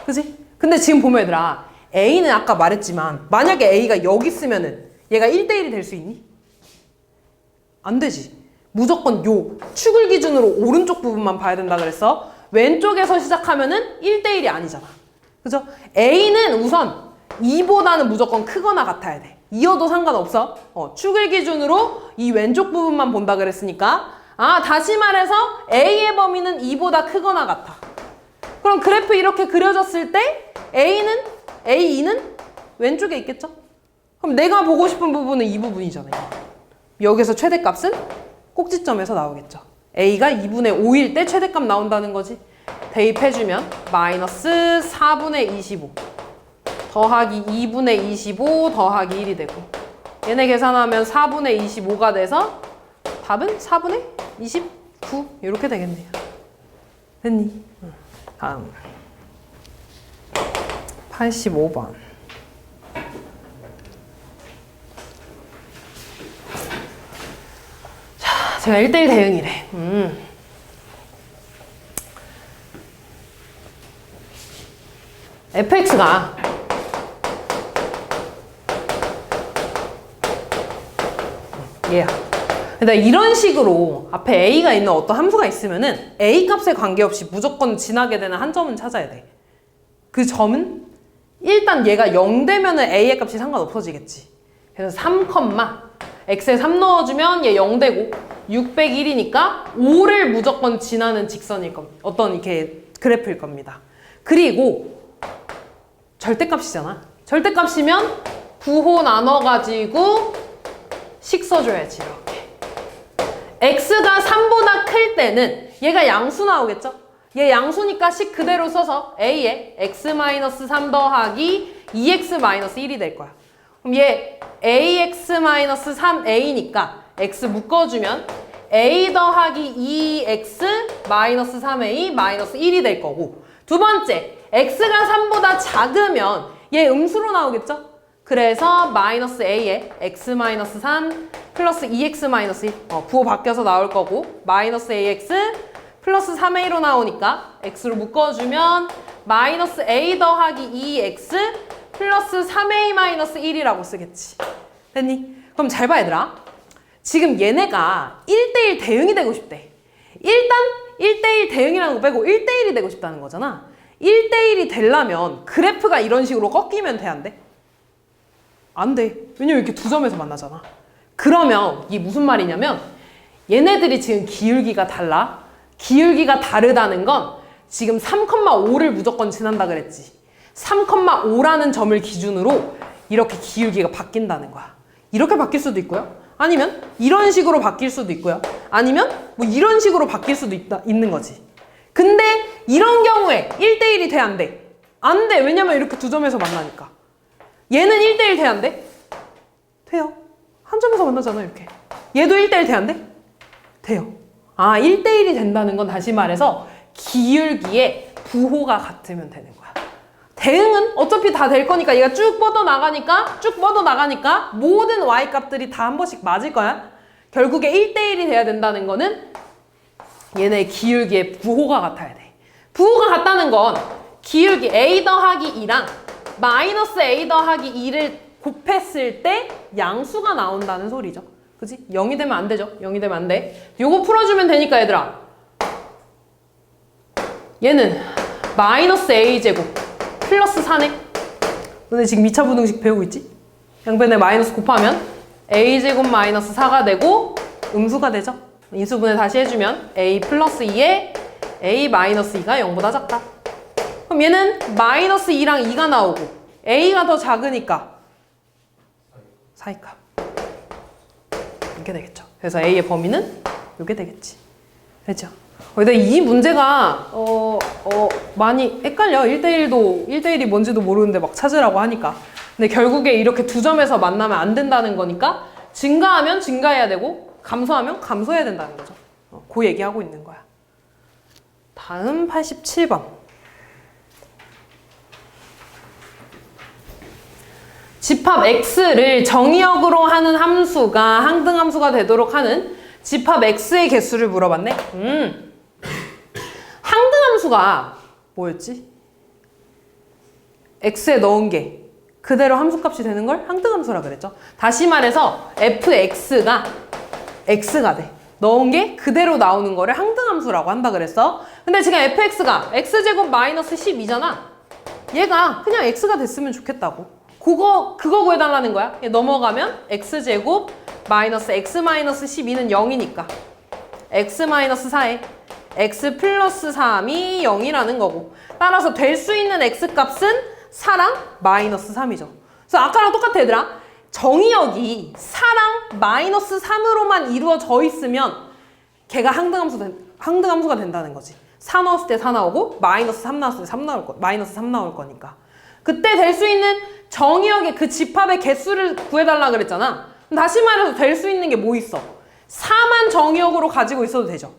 그지? 근데 지금 보면 얘들아 a는 아까 말했지만 만약에 a가 여기 쓰면은 얘가 1대1이 될 수 있니? 안 되지. 무조건 요 축을 기준으로 오른쪽 부분만 봐야 된다 그랬어. 왼쪽에서 시작하면은 1대1이 아니잖아. 그죠? a는 우선 2보다는 무조건 크거나 같아야 돼. 이어도 상관없어. 축을 기준으로 이 왼쪽 부분만 본다 그랬으니까 다시 말해서 a의 범위는 2보다 크거나 같아. 그럼 그래프 이렇게 그려졌을 때 A2는 왼쪽에 있겠죠? 그럼 내가 보고 싶은 부분은 이 부분이잖아요. 여기서 최대값은 꼭지점에서 나오겠죠. A가 2분의 5일 때 최대값 나온다는 거지. 대입해주면 마이너스 4분의 25 더하기 2분의 25 더하기 1이 되고 얘네 계산하면 4분의 25가 돼서 답은 4분의 24 9 이렇게 되겠네요. 됐니? 다음 85번. 자, 제가 1대1 대응이래. fx가 얘야. 근데 이런 식으로 앞에 a가 있는 어떤 함수가 있으면은 a 값에 관계없이 무조건 지나게 되는 한 점은 찾아야 돼. 그 점은 일단 얘가 0 되면은 a의 값이 상관없어지겠지. 그래서 3, x에 3 넣어주면 얘 0 되고 601이니까 5를 무조건 지나는 직선일 겁니다. 어떤 이렇게 그래프일 겁니다. 그리고 절대값이잖아. 절대값이면 부호 나눠가지고 식 써줘야지 이렇게. x가 3보다 클 때는 얘가 양수 나오겠죠? 얘 양수니까 식 그대로 써서 a에 x-3 더하기 2x-1이 될 거야. 그럼 얘 ax-3a니까 x 묶어주면 a 더하기 2x-3a 1이 될 거고, 두 번째 x가 3보다 작으면 얘 음수로 나오겠죠? 그래서 마이너스 a에 x-3 플러스 2x-1 부호 바뀌어서 나올 거고, 마이너스 ax 플러스 3a로 나오니까 x로 묶어주면 마이너스 a 더하기 2x 플러스 3a-1이라고 쓰겠지. 됐니? 그럼 잘 봐 얘들아. 지금 얘네가 1대1 대응이 되고 싶대. 일단 1대1 대응이라는 거 빼고 1대1이 되고 싶다는 거잖아. 1대1이 되려면 그래프가 이런 식으로 꺾이면 돼, 안 돼? 안 돼. 왜냐면 이렇게 두 점에서 만나잖아. 그러면 이게 무슨 말이냐면 얘네들이 지금 기울기가 달라. 기울기가 다르다는 건 지금 3,5를 무조건 지난다 그랬지. 3,5라는 점을 기준으로 이렇게 기울기가 바뀐다는 거야. 이렇게 바뀔 수도 있고요. 아니면 이런 식으로 바뀔 수도 있고요. 아니면 뭐 이런 식으로 바뀔 수도 있는 거지. 근데 이런 경우에 1대1이 돼, 안 돼? 안 돼. 왜냐면 이렇게 두 점에서 만나니까. 얘는 1대1 돼, 안 돼? 돼요. 한 점에서 만나잖아, 이렇게. 얘도 1대1 돼, 안 돼? 돼요. 아, 1대1이 된다는 건 다시 말해서 기울기의 부호가 같으면 되는 거야. 대응은 어차피 다 될 거니까 얘가 쭉 뻗어나가니까 모든 y값들이 다 한 번씩 맞을 거야. 결국에 1대1이 돼야 된다는 거는 얘네 기울기의 부호가 같아야 돼. 부호가 같다는 건 기울기 a 더하기 2랑 마이너스 a 더하기 2를 곱했을 때 양수가 나온다는 소리죠. 그치? 0이 되면 안 되죠. 0이 되면 안 돼. 요거 풀어주면 되니까 얘들아. 얘는 마이너스 a제곱 플러스 4네. 너네 지금 2차 부등식 배우고 있지? 양변에 마이너스 곱하면 a제곱 마이너스 4가 되고 음수가 되죠. 인수분해 다시 해주면 a 플러스 2에 a 마이너스 2가 0보다 작다. 그럼 얘는 마이너스 2랑 2가 나오고 a가 더 작으니까 사이값. 이렇게 되겠죠. 그래서 a의 범위는 이게 되겠지. 됐죠? 근데 이 문제가 많이 헷갈려. 1대1이 뭔지도 모르는데 막 찾으라고 하니까. 근데 결국에 이렇게 두 점에서 만나면 안 된다는 거니까 증가하면 증가해야 되고 감소하면 감소해야 된다는 거죠. 그 얘기하고 있는 거야. 다음 87번. 집합 x를 정의역으로 하는 함수가 항등함수가 되도록 하는 집합 x의 개수를 물어봤네. 항등함수가 뭐였지? x에 넣은 게 그대로 함수값이 되는 걸 항등함수라 그랬죠. 다시 말해서 fx가 x가 돼. 넣은 게 그대로 나오는 거를 항등함수라고 한다 그랬어. 근데 지금 fx가 x제곱 마이너스 12잖아. 얘가 그냥 x가 됐으면 좋겠다고. 그거 구해달라는 거야. 넘어가면 x제곱 마이너스 x-12는 0이니까 x-4에 x 플러스 3이 0이라는 거고, 따라서 될 수 있는 x값은 4랑 마이너스 3이죠. 그래서 아까랑 똑같아 얘들아. 정의역이 4랑 마이너스 3으로만 이루어져 있으면 걔가 항등함수가 된다는 거지. 4 넣었을 때 4 나오고 마이너스 3 넣었을 때 마이너스 3 나올 거니까. 그때 될 수 있는 정의역의 그 집합의 개수를 구해달라 그랬잖아. 다시 말해서 될 수 있는 게 뭐 있어? 4만 정의역으로 가지고 있어도 되죠.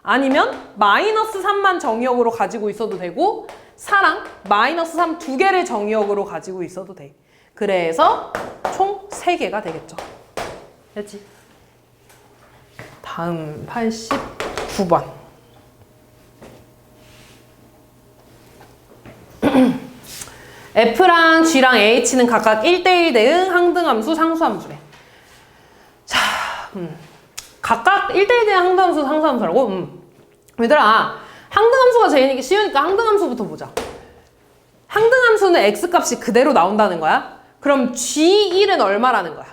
아니면 마이너스 3만 정의역으로 가지고 있어도 되고 4랑 마이너스 3 두 개를 정의역으로 가지고 있어도 돼. 그래서 총 3개가 되겠죠. 됐지? 다음 89번. F랑 G랑 H는 각각 1대1 대응 항등함수 상수함수래. 자, 각각 1대1 대응 항등함수 상수함수라고? 얘들아, 항등함수가 제일 쉬우니까 항등함수부터 보자. 항등함수는 X값이 그대로 나온다는 거야. 그럼 G1은 얼마라는 거야?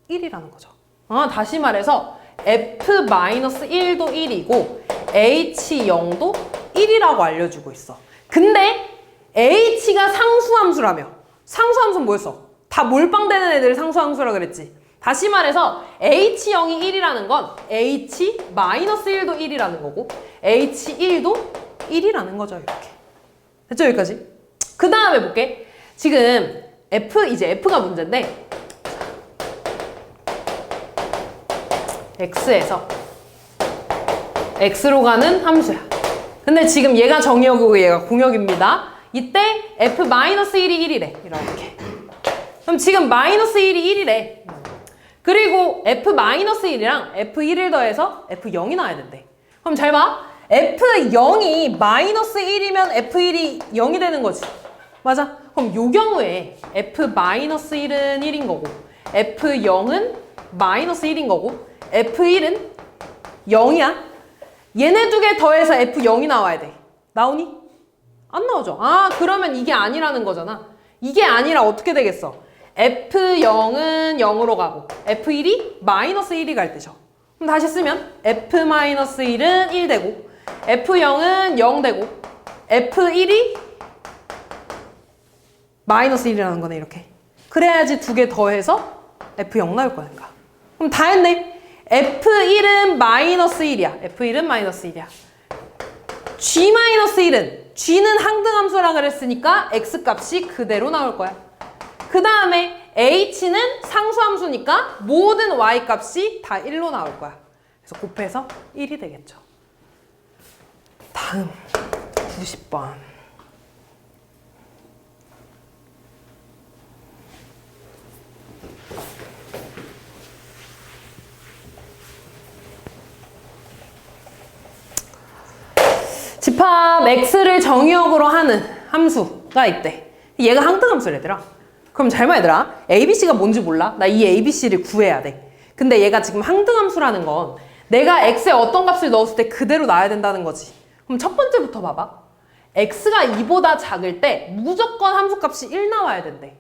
1이라는 거죠. 다시 말해서 F-1도 1이고 H0도 1이라고 알려주고 있어. 근데 H가 상수함수라며. 상수함수는 뭐였어? 다 몰빵되는 애들을 상수함수라 그랬지. 다시 말해서 H0이 1이라는 건 H-1도 1이라는 거고 H1도 1이라는 거죠. 이렇게. 됐죠? 여기까지? 그 다음에 볼게. 지금 이제 F가 문제인데 X에서 X로 가는 함수야. 근데 지금 얘가 정의역이고 얘가 공역입니다. 이때 F-1이 1이래. 이렇게. 그럼 지금 마이너스 1이 1이래. 그리고 F-1이랑 F1을 더해서 F0이 나와야 된대. 그럼 잘 봐. F0이 마이너스 1이면 F1이 0이 되는 거지. 맞아? 그럼 요 경우에 F-1은 1인 거고 F0은 마이너스 1인 거고 F1은 0이야. 얘네 두 개 더해서 F0이 나와야 돼. 나오니? 안 나오죠. 그러면 이게 아니라는 거잖아. 이게 아니라 어떻게 되겠어? F0은 0으로 가고 F1이 마이너스 1이 갈 때죠. 그럼 다시 쓰면 F-1은 1 되고 F0은 0 되고 F1이 마이너스 1이라는 거네. 이렇게. 그래야지 두 개 더해서 F0 나올 거니까. 그럼 다 했네. F1은 마이너스 1이야. F1은 마이너스 1이야. G-1은 G는 항등함수라 그랬으니까 X값이 그대로 나올 거야. 그 다음에 H는 상수함수니까 모든 Y값이 다 1로 나올 거야. 그래서 곱해서 1이 되겠죠. 다음 90번. 집합 X를 정의역으로 하는 함수가 있대. 얘가 항등함수래, 얘들아. 그럼 잘 봐, 얘들아. ABC가 뭔지 몰라? 나 이 ABC를 구해야 돼. 근데 얘가 지금 항등함수라는 건 내가 X에 어떤 값을 넣었을 때 그대로 나와야 된다는 거지. 그럼 첫 번째부터 봐봐. X가 2보다 작을 때 무조건 함수값이 1 나와야 된대.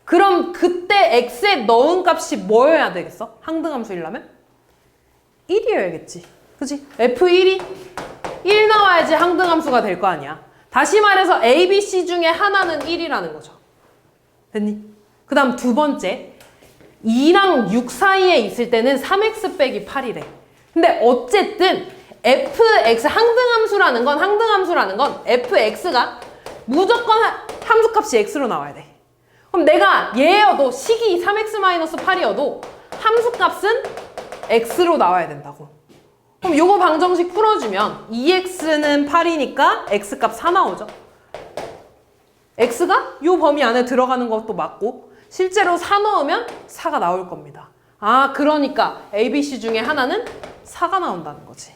그럼 그때 X에 넣은 값이 뭐여야 되겠어? 항등함수이려면? 1이어야겠지. 그치? F1이 1 나와야지 항등함수가 될 거 아니야. 다시 말해서 A, B, C 중에 하나는 1이라는 거죠. 됐니? 그 다음 두 번째. 2랑 6 사이에 있을 때는 3x 빼기 8이래. 근데 어쨌든 fx 항등함수라는 건 fx가 무조건 함수값이 x로 나와야 돼. 그럼 내가 얘여도 식이 3x-8이어도 함수값은 x로 나와야 된다고. 그럼 요거 방정식 풀어주면 2x는 8이니까 x값 4 나오죠. x가 요 범위 안에 들어가는 것도 맞고 실제로 4 넣으면 4가 나올 겁니다. 그러니까 ABC 중에 하나는 4가 나온다는 거지.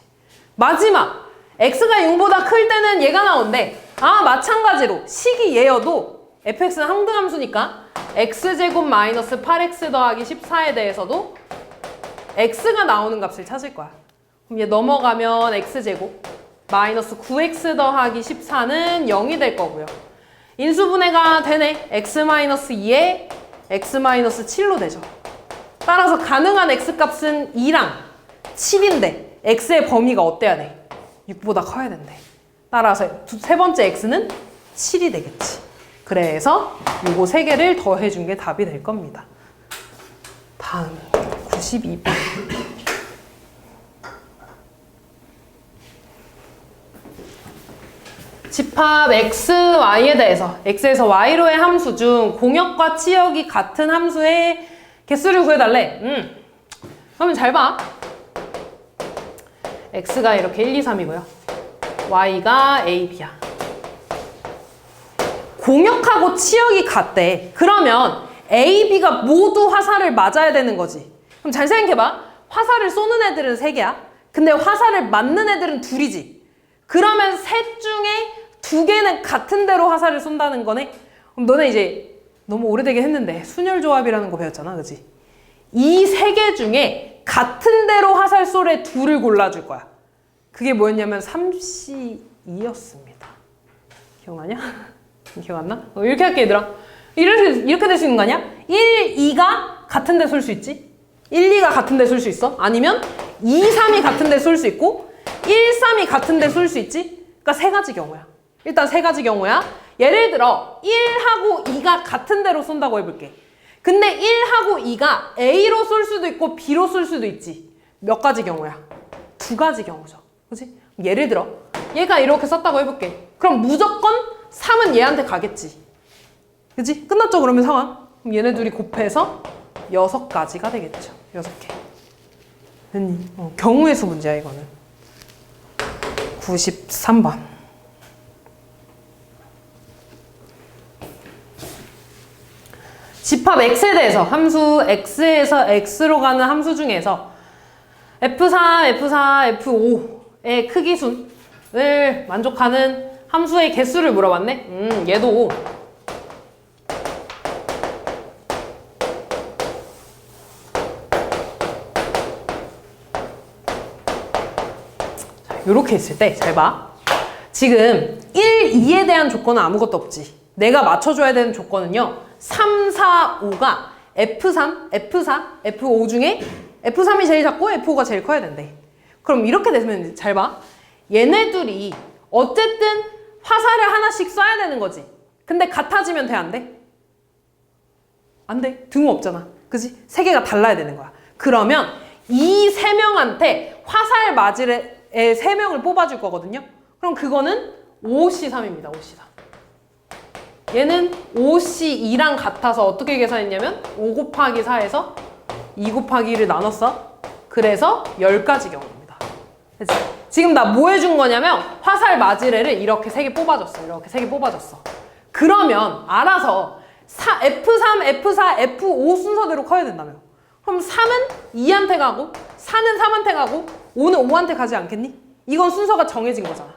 마지막 x가 0보다 클 때는 얘가 나온대. 마찬가지로 식이 얘여도 fx는 항등함수니까 x제곱 마이너스 8x 더하기 14에 대해서도 x가 나오는 값을 찾을 거야. 그럼 얘 넘어가면 x제곱 마이너스 9x 더하기 14는 0이 될 거고요. 인수분해가 되네. x-2에 x-7로 되죠. 따라서 가능한 x값은 2랑 7인데 x의 범위가 어때야 돼? 6보다 커야 된대. 따라서 세 번째 x는 7이 되겠지. 그래서 요거 세 개를 더해준 게 답이 될 겁니다. 다음 92번. 집합 x, y에 대해서 x에서 y로의 함수 중 공역과 치역이 같은 함수의 개수를 구해달래. 그러면 잘 봐. x가 이렇게 1, 2, 3이고요. y가 a, b야. 공역하고 치역이 같대. 그러면 a, b가 모두 화살을 맞아야 되는 거지. 그럼 잘 생각해봐. 화살을 쏘는 애들은 3개야. 근데 화살을 맞는 애들은 2이지. 그러면 셋 중에 2개는 같은 데로 화살을 쏜다는 거네. 그럼 너네 이제 너무 오래되게 했는데 순열조합이라는 거 배웠잖아, 그치? 이 3개 중에 같은 데로 화살 쏠 애 2를 골라줄 거야. 그게 뭐였냐면 3C2였습니다. 기억나냐? 기억 안 나? 이렇게 할게, 얘들아. 이렇게 될 수 있는 거 아니야? 1, 2가 같은 데 쏠 수 있지? 1, 2가 같은 데 쏠 수 있어? 아니면 2, 3이 같은 데 쏠 수 있고 1, 3이 같은 데 쏠 수 있지? 그러니까 3가지 경우야. 일단 3가지 경우야. 예를 들어 1하고 2가 같은 데로 쏜다고 해볼게. 근데 1하고 2가 A로 쏠 수도 있고 B로 쏠 수도 있지. 몇 가지 경우야? 2가지 경우죠. 그치? 예를 들어 얘가 이렇게 썼다고 해볼게. 그럼 무조건 3은 얘한테 가겠지. 그치? 끝났죠, 그러면 상황? 그럼 얘네 둘이 곱해서 6가지가 되겠죠. 6개. 됐니? 경우의 수 문제야, 이거는. 93번. 집합 x에 대해서 함수 x에서 x로 가는 함수 중에서 f4, f4, f5의 크기순을 만족하는 함수의 개수를 물어봤네. 얘도 이렇게 있을 때 잘 봐. 지금 1, 2에 대한 조건은 아무것도 없지. 내가 맞춰줘야 되는 조건은요. 3, 4, 5가 F3, F4, F5 중에 F3이 제일 작고 F5가 제일 커야 된대. 그럼 이렇게 되면 잘 봐. 얘네들이 어쨌든 화살을 하나씩 쏴야 되는 거지. 근데 같아지면 돼, 안 돼? 안 돼. 등호 없잖아. 그지? 3개가 달라야 되는 거야. 그러면 이 3명한테 화살 맞을 애 3명을 뽑아줄 거거든요. 그럼 그거는 5C3입니다. 5C3. 얘는 5C2랑 같아서 어떻게 계산했냐면 5 곱하기 4에서 2 곱하기 1을 나눴어. 그래서 10가지 경우입니다. 그치? 지금 나 뭐 해준 거냐면 화살 맞을 애를 이렇게 3개 뽑아줬어. 이렇게 3개 뽑아줬어. 그러면 알아서 F3, F4, F5 순서대로 커야 된다며. 그럼 3은 2한테 가고 4는 3한테 가고 5는 5한테 가지 않겠니? 이건 순서가 정해진 거잖아.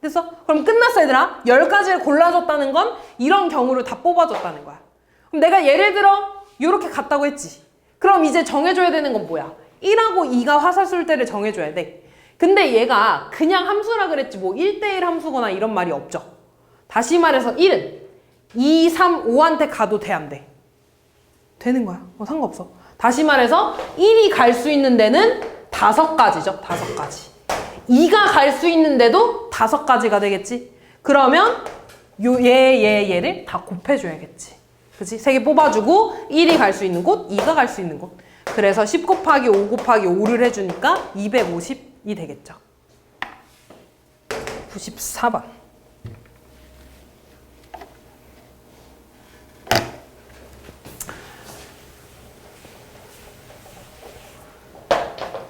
됐어? 그럼 끝났어, 얘들아. 10가지를 골라줬다는 건 이런 경우를 다 뽑아줬다는 거야. 그럼 내가 예를 들어 이렇게 갔다고 했지. 그럼 이제 정해줘야 되는 건 뭐야? 1하고 2가 화살 쏠 때를 정해줘야 돼. 근데 얘가 그냥 함수라 그랬지 뭐 1대1 함수거나 이런 말이 없죠. 다시 말해서 1은 2, 3, 5한테 가도 돼, 안 돼? 되는 거야. 상관없어. 다시 말해서 1이 갈 수 있는 데는 5가지죠. 5가지. 2가 갈 수 있는 데도 5가지가 되겠지. 그러면 얘를 다 곱해줘야겠지. 그치? 3개 뽑아주고 1이 갈 수 있는 곳, 2가 갈 수 있는 곳. 그래서 10 곱하기 5 곱하기 5를 해주니까 250이 되겠죠. 94번.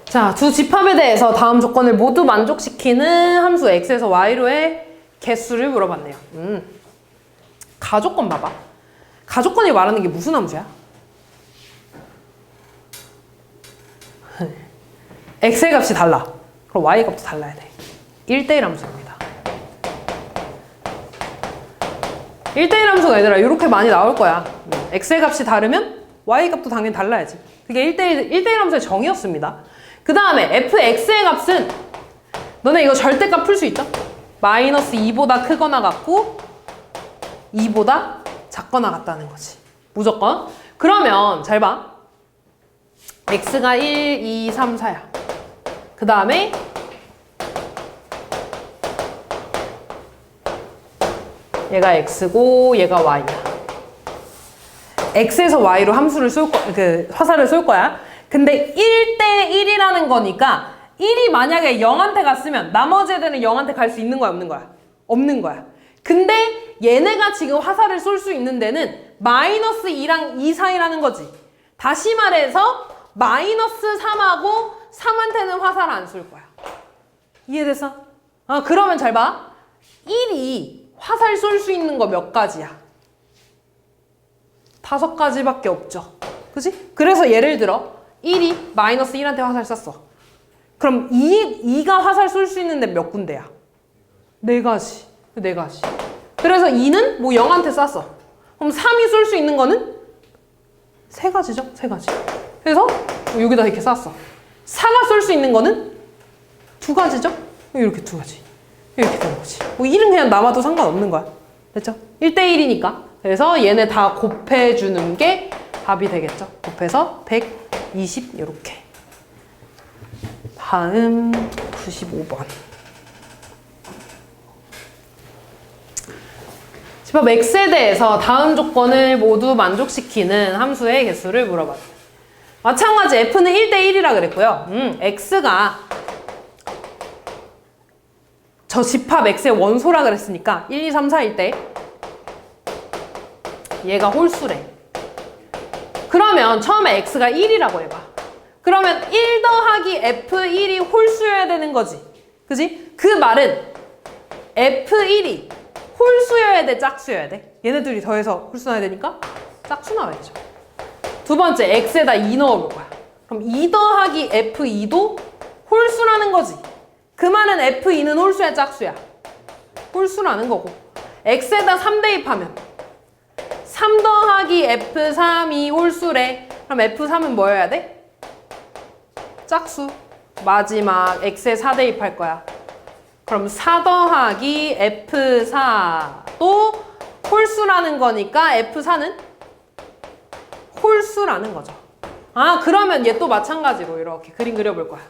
자, 두 집합에 대해서 다음 조건을 모두 만족시키는 함수 x에서 y로의 개수를 물어봤네요. 가조건 봐봐. 가조건이 말하는 게 무슨 함수야? x의 값이 달라. 그럼 y 값도 달라야 돼. 1대1 함수입니다. 1대1 함수가 얘들아 이렇게 많이 나올 거야. x의 값이 다르면 y 값도 당연히 달라야지. 그게 1대1 함수의 정의였습니다. 그 다음에 fx의 값은 너네 이거 절대값 풀 수 있죠? 마이너스 2보다 크거나 같고 2보다 작거나 같다는 거지. 무조건. 그러면 잘 봐. x가 1, 2, 3, 4야. 그 다음에 얘가 x고 얘가 y야. x에서 y로 함수를 화살을 쏠 거야. 근데 1대1이라는 거니까 1이 만약에 0한테 갔으면 나머지 애들은 0한테 갈 수 있는 거야, 없는 거야? 없는 거야. 근데 얘네가 지금 화살을 쏠 수 있는 데는 마이너스 2랑 2 사이라는 거지. 다시 말해서 마이너스 3하고 3한테는 화살 안 쏠 거야. 이해됐어? 그러면 잘 봐. 1이 화살 쏠 수 있는 거 몇 가지야? 5가지밖에 없죠. 그지? 그래서 예를 들어 1이 마이너스 1한테 화살 쐈어. 그럼 2가 화살 쏠 수 있는데 몇 군데야? 4가지. 4가지. 그래서 2는 뭐 0한테 쐈어. 그럼 3이 쏠 수 있는 거는 3가지죠? 3가지. 그래서 여기다 이렇게 쐈어. 4가 쏠 수 있는 거는 2가지죠? 이렇게 2가지. 이렇게 되는 거지. 뭐 1은 그냥 남아도 상관없는 거야. 됐죠? 1대1이니까. 그래서 얘네 다 곱해주는 게 답이 되겠죠? 곱해서 120 이렇게. 다음 95번. 집합 x에 대해서 다음 조건을 모두 만족시키는 함수의 개수를 물어봤어요. 마찬가지 f는 1대1이라 그랬고요. x가 저 집합 x의 원소라 그랬으니까 1, 2, 3, 4일 때 얘가 홀수래. 그러면 처음에 x가 1이라고 해봐. 그러면 1 더하기 f1이 홀수여야 되는 거지. 그지? 그 말은 f1이 홀수여야 돼, 짝수여야 돼? 얘네들이 더해서 홀수 나야 되니까 짝수 나와야죠. 두 번째, x에다 2 넣어볼 거야. 그럼 2 더하기 f2도 홀수라는 거지. 그 말은 f2는 홀수야, 짝수야? 홀수라는 거고. x에다 3 대입하면 3 더하기 f3이 홀수래. 그럼 f3은 뭐여야 돼? 짝수. 마지막 x에 4 대입할 거야. 그럼 4 더하기 F4도 홀수라는 거니까 F4는 홀수라는 거죠. 그러면 얘 또 마찬가지로 이렇게 그림 그려볼 거야.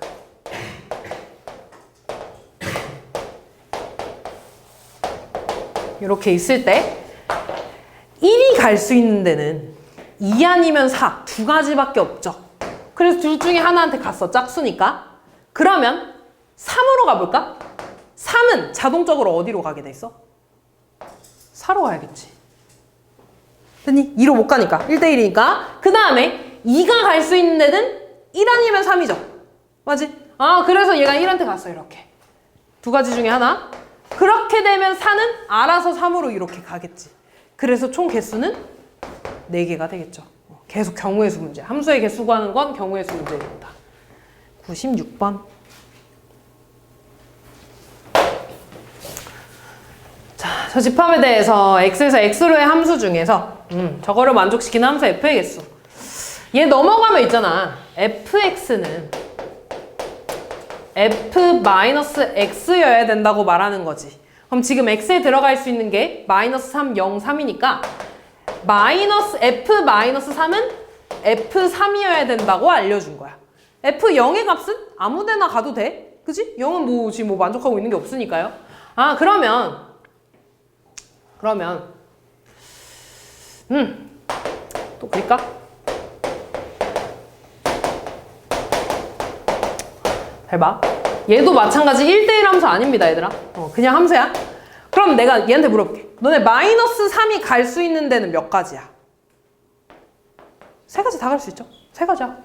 이렇게 있을 때 1이 갈 수 있는 데는 2 아니면 4, 2가지밖에 없죠. 그래서 둘 중에 하나한테 갔어, 짝수니까. 그러면 3으로 가볼까? 3은 자동적으로 어디로 가게 돼 있어? 4로 가야겠지. 됐니? 2로 못 가니까. 1대1이니까. 그 다음에 2가 갈 수 있는 데는 1 아니면 3이죠. 맞지? 그래서 얘가 1한테 갔어, 이렇게. 2가지 중에 하나. 그렇게 되면 4는 알아서 3으로 이렇게 가겠지. 그래서 총 개수는 4개가 되겠죠. 계속 경우의 수 문제. 함수의 개수 구하는 건 경우의 수 문제입니다. 96번. 저 집합에 대해서 x에서 x로의 함수 중에서 저거를 만족시키는 함수 f의 개수. 얘 넘어가면 있잖아. fx는 f-x여야 된다고 말하는 거지. 그럼 지금 x에 들어갈 수 있는 게 -3, 0, 3이니까 f-3은 f3이어야 된다고 알려준 거야. f0의 값은 아무 데나 가도 돼. 그치? 0은 뭐 지금 뭐 만족하고 있는 게 없으니까요. 그러면 또 그릴까? 잘 봐. 얘도 마찬가지 1대1 함수 아닙니다, 얘들아. 그냥 함수야. 그럼 내가 얘한테 물어볼게. 너네 -3이 갈 수 있는 데는 몇 가지야? 3가지 다 갈 수 있죠? 3가지야.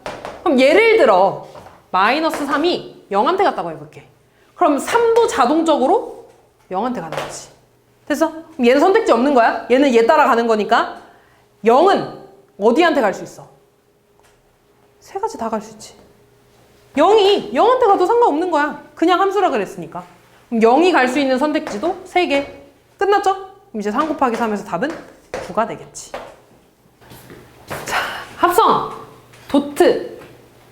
그럼 예를 들어 -3이 0한테 갔다고 해볼게. 그럼 3도 자동적으로 0한테 가는 거지. 됐어? 그럼 얘는 선택지 없는 거야. 얘는 얘 따라 가는 거니까 0은 어디한테 갈 수 있어? 3가지 다 갈 수 있지. 0이 0한테 가도 상관없는 거야. 그냥 함수라 그랬으니까. 그럼 0이 갈 수 있는 선택지도 3개. 끝났죠? 그럼 이제 3 곱하기 3에서 답은 9가 되겠지. 자, 합성! 도트.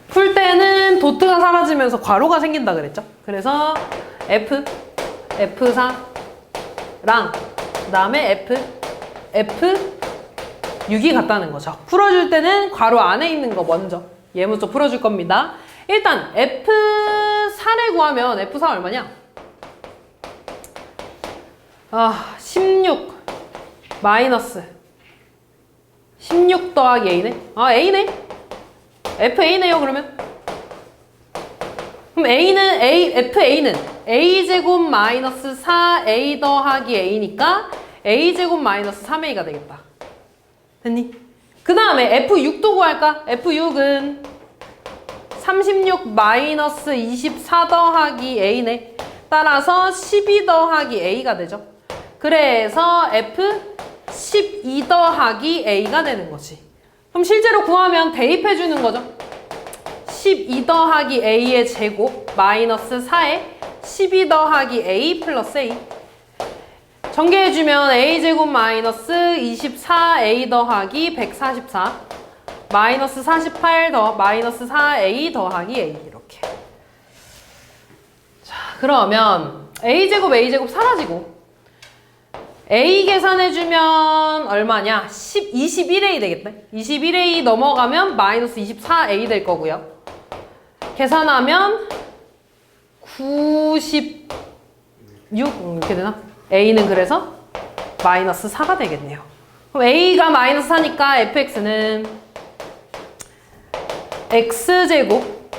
풀 때는 도트가 사라지면서 괄호가 생긴다 그랬죠? 그래서 F, F4 랑 그 다음에 F6이 같다는 거죠. 풀어줄 때는 괄호 안에 있는 거 먼저 예문서 풀어줄 겁니다. 일단 F4를 구하면 F4 얼마냐? 16 마이너스 16 더하기 A네? A네? FA네요 그러면. 그럼 FA는 A제곱 마이너스 4A 더하기 A니까 A제곱 마이너스 3A가 되겠다. 됐니? 그 다음에 F6도 구할까? F6은 36 마이너스 24 더하기 A네. 따라서 12 더하기 A가 되죠. 그래서 F 12 더하기 A가 되는 거지. 그럼 실제로 구하면 대입해 주는 거죠. 12 더하기 A의 제곱 마이너스 4에 12 더하기 A 플러스 A. 전개해주면 A제곱 마이너스 24A 더하기 144 마이너스 48 더 마이너스 4A 더하기 A 이렇게. 자, 그러면 A제곱 사라지고 A 계산해주면 얼마냐? 21A 되겠네. 21A 넘어가면 마이너스 24A 될 거고요. 계산하면 96 이렇게 되나? A는 그래서 마이너스 4가 되겠네요. 그럼 A가 마이너스 4니까 fx는 x제곱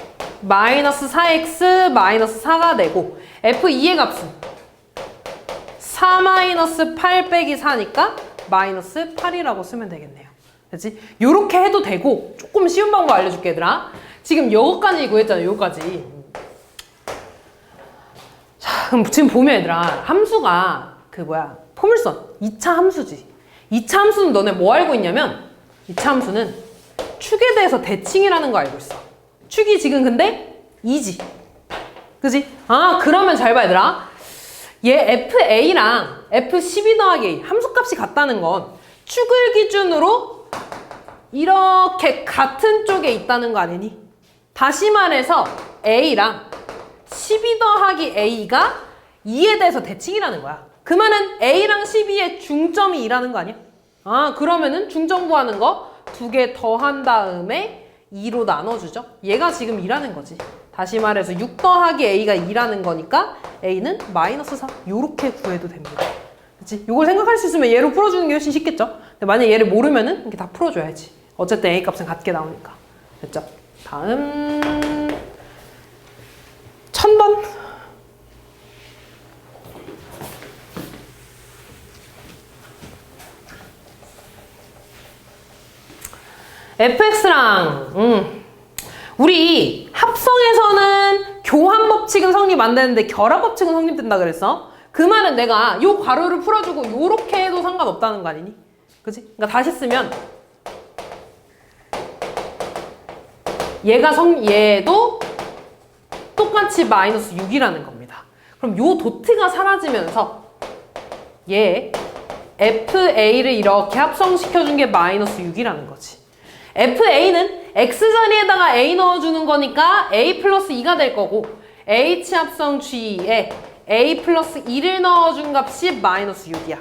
마이너스 4x 마이너스 4가 되고 f2의 값은 4 마이너스 8 빼기 4니까 마이너스 8이라고 쓰면 되겠네요. 그렇지? 요렇게 해도 되고 조금 쉬운 방법 알려줄게 얘들아. 지금 요거까지 구했잖아. 요거까지. 자, 그럼 지금 보면 얘들아 함수가 포물선 2차 함수지. 2차 함수는 너네 뭐 알고 있냐면 2차 함수는 축에 대해서 대칭이라는 거 알고 있어. 축이 지금 근데 2지. 그지? 아, 그러면 잘 봐 얘들아. 얘 FA랑 F12 더하기 A 함수값이 같다는 건 축을 기준으로 이렇게 같은 쪽에 있다는 거 아니니? 다시 말해서 A랑 12 더하기 A가 2에 대해서 대칭이라는 거야. 그 말은 A랑 12의 중점이 2라는 거 아니야? 아, 그러면은 중점 구하는 거 2개 더한 다음에 2로 나눠주죠. 얘가 지금 2라는 거지. 다시 말해서 6 더하기 A가 2라는 거니까 A는 마이너스 4. 요렇게 구해도 됩니다. 그치? 요걸 생각할 수 있으면 얘로 풀어주는 게 훨씬 쉽겠죠? 근데 만약에 얘를 모르면은 이렇게 다 풀어줘야지. 어쨌든 A 값은 같게 나오니까. 됐죠? 다음 1000번. fx랑 우리 합성에서는 교환 법칙은 성립 안 되는데 결합 법칙은 성립된다 그랬어. 그 말은 내가 요 괄호를 풀어주고 요렇게 해도 상관없다는 거 아니니? 그치? 그러니까 다시 쓰면 얘도 똑같이 마이너스 6이라는 겁니다. 그럼 요 도트가 사라지면서 얘 FA를 이렇게 합성시켜준 게 마이너스 6이라는 거지. FA는 X자리에다가 A 넣어주는 거니까 A 플러스 2가 될 거고 H 합성 G에 A 플러스 2를 넣어준 값이 마이너스 6이야.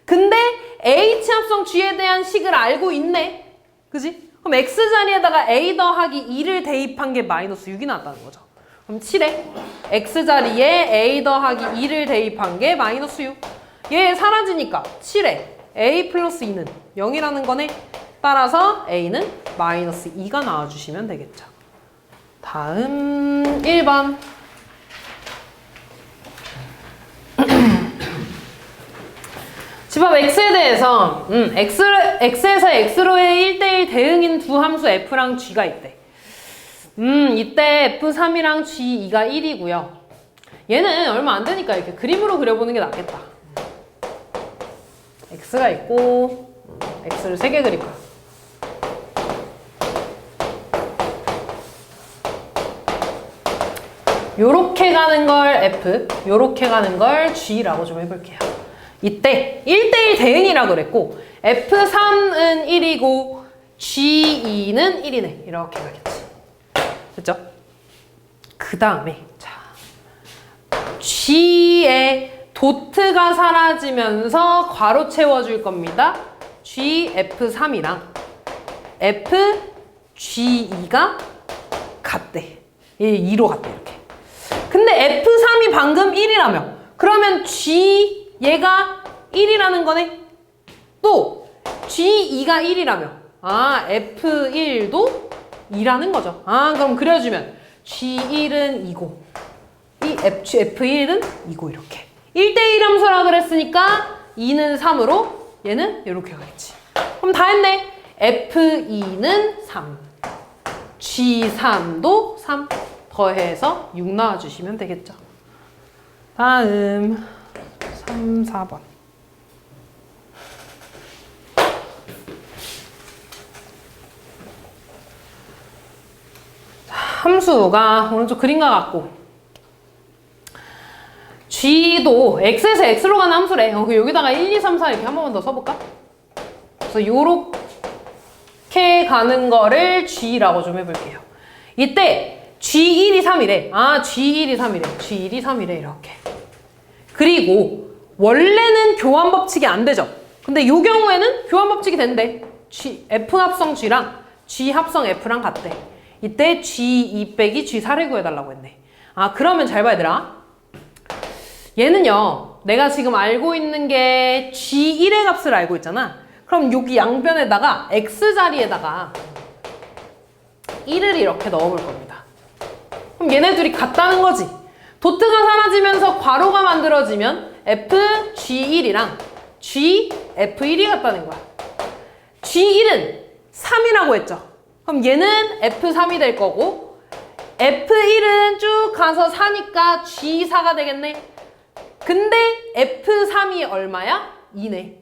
근데 H 합성 G에 대한 식을 알고 있네. 그지? 그럼 X자리에다가 A 더하기 2를 대입한 게 마이너스 6이 나왔다는 거죠. 그럼 7에 X자리에 A 더하기 2를 대입한 게 마이너스 6. 얘 사라지니까 7에 A 플러스 2는 0이라는 거네. 따라서 A는 마이너스 2가 나와주시면 되겠죠. 다음 1번. 집합 X에 대해서 X에서 X로의 1대1 대응인 두 함수 F랑 G가 있대. 이때 F3이랑 G2가 1이고요. 얘는 얼마 안 되니까 이렇게 그림으로 그려보는 게 낫겠다. X가 있고 X를 3개 그릴 거야. 요렇게 가는 걸 F, 요렇게 가는 걸 G라고 좀 해볼게요. 이때 1대1 대응이라고 그랬고 F3은 1이고 G2는 1이네. 이렇게 가겠지. 됐죠? 그 다음에 자 G의 도트가 사라지면서 괄호 채워줄 겁니다. G, F3이랑 F, G2가 같대. 얘 2로 같대 이렇게. 근데 F3이 방금 1이라며. 그러면 G 얘가 1이라는 거네. 또 G2가 1이라며. 아, F1도 2라는 거죠. 아, 그럼 그려주면 G1은 2고 이 F1은 2고 이렇게. 1대1 함수라 그랬으니까 2는 3으로 얘는 이렇게 가겠지. 그럼 다 했네. F2는 3. G3도 3. 더해서 6 나와주시면 되겠죠. 다음 3, 4번. 함수가 오른쪽 그림과 같고 g도 x에서 x로 가는 함수래. 여기다가 1, 2, 3, 4 이렇게 한 번만 더 써볼까? 그래서 요렇게 가는 거를 g라고 좀 해볼게요. 이때 g1이 3이래. 아, g1이 3이래. g1이 3이래. 이렇게. 그리고 원래는 교환 법칙이 안 되죠. 근데 요 경우에는 교환 법칙이 된대. f 합성 g랑 g 합성 f랑 같대. 이때 G2 빼기 G4를 구해달라고 했네. 아, 그러면 잘 봐, 얘들아. 얘는요, 내가 지금 알고 있는 게 G1의 값을 알고 있잖아. 그럼 여기 양변에다가 X자리에다가 1을 이렇게 넣어볼 겁니다. 그럼 얘네들이 같다는 거지. 도트가 사라지면서 괄호가 만들어지면 FG1이랑 GF1이 같다는 거야. G1은 3이라고 했죠. 그럼 얘는 F3이 될 거고 F1은 쭉 가서 4니까 G4가 되겠네. 근데 F3이 얼마야? 2네.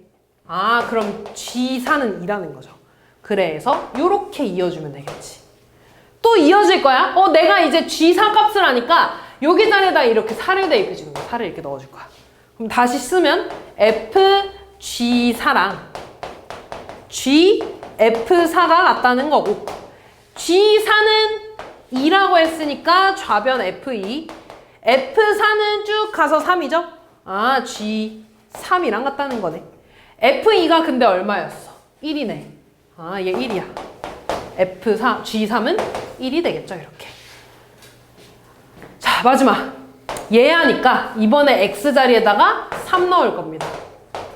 아, 그럼 G4는 2라는 거죠. 그래서 이렇게 이어주면 되겠지. 또 이어질 거야? 내가 이제 G4 값을 아니까 여기 자리에다 이렇게 4를 대입해 주는 거야. 4를 이렇게 넣어줄 거야. 그럼 다시 쓰면 FG4랑 GF4가 같다는 거고 G4는 2라고 했으니까 좌변 F2 F4는 쭉 가서 3이죠? 아, G3이랑 같다는 거네. F2가 근데 얼마였어? 1이네. 아, 얘 1이야. F4, G3은 1이 되겠죠, 이렇게. 자, 마지막. 얘 하니까 이번에 X자리에다가 3 넣을 겁니다.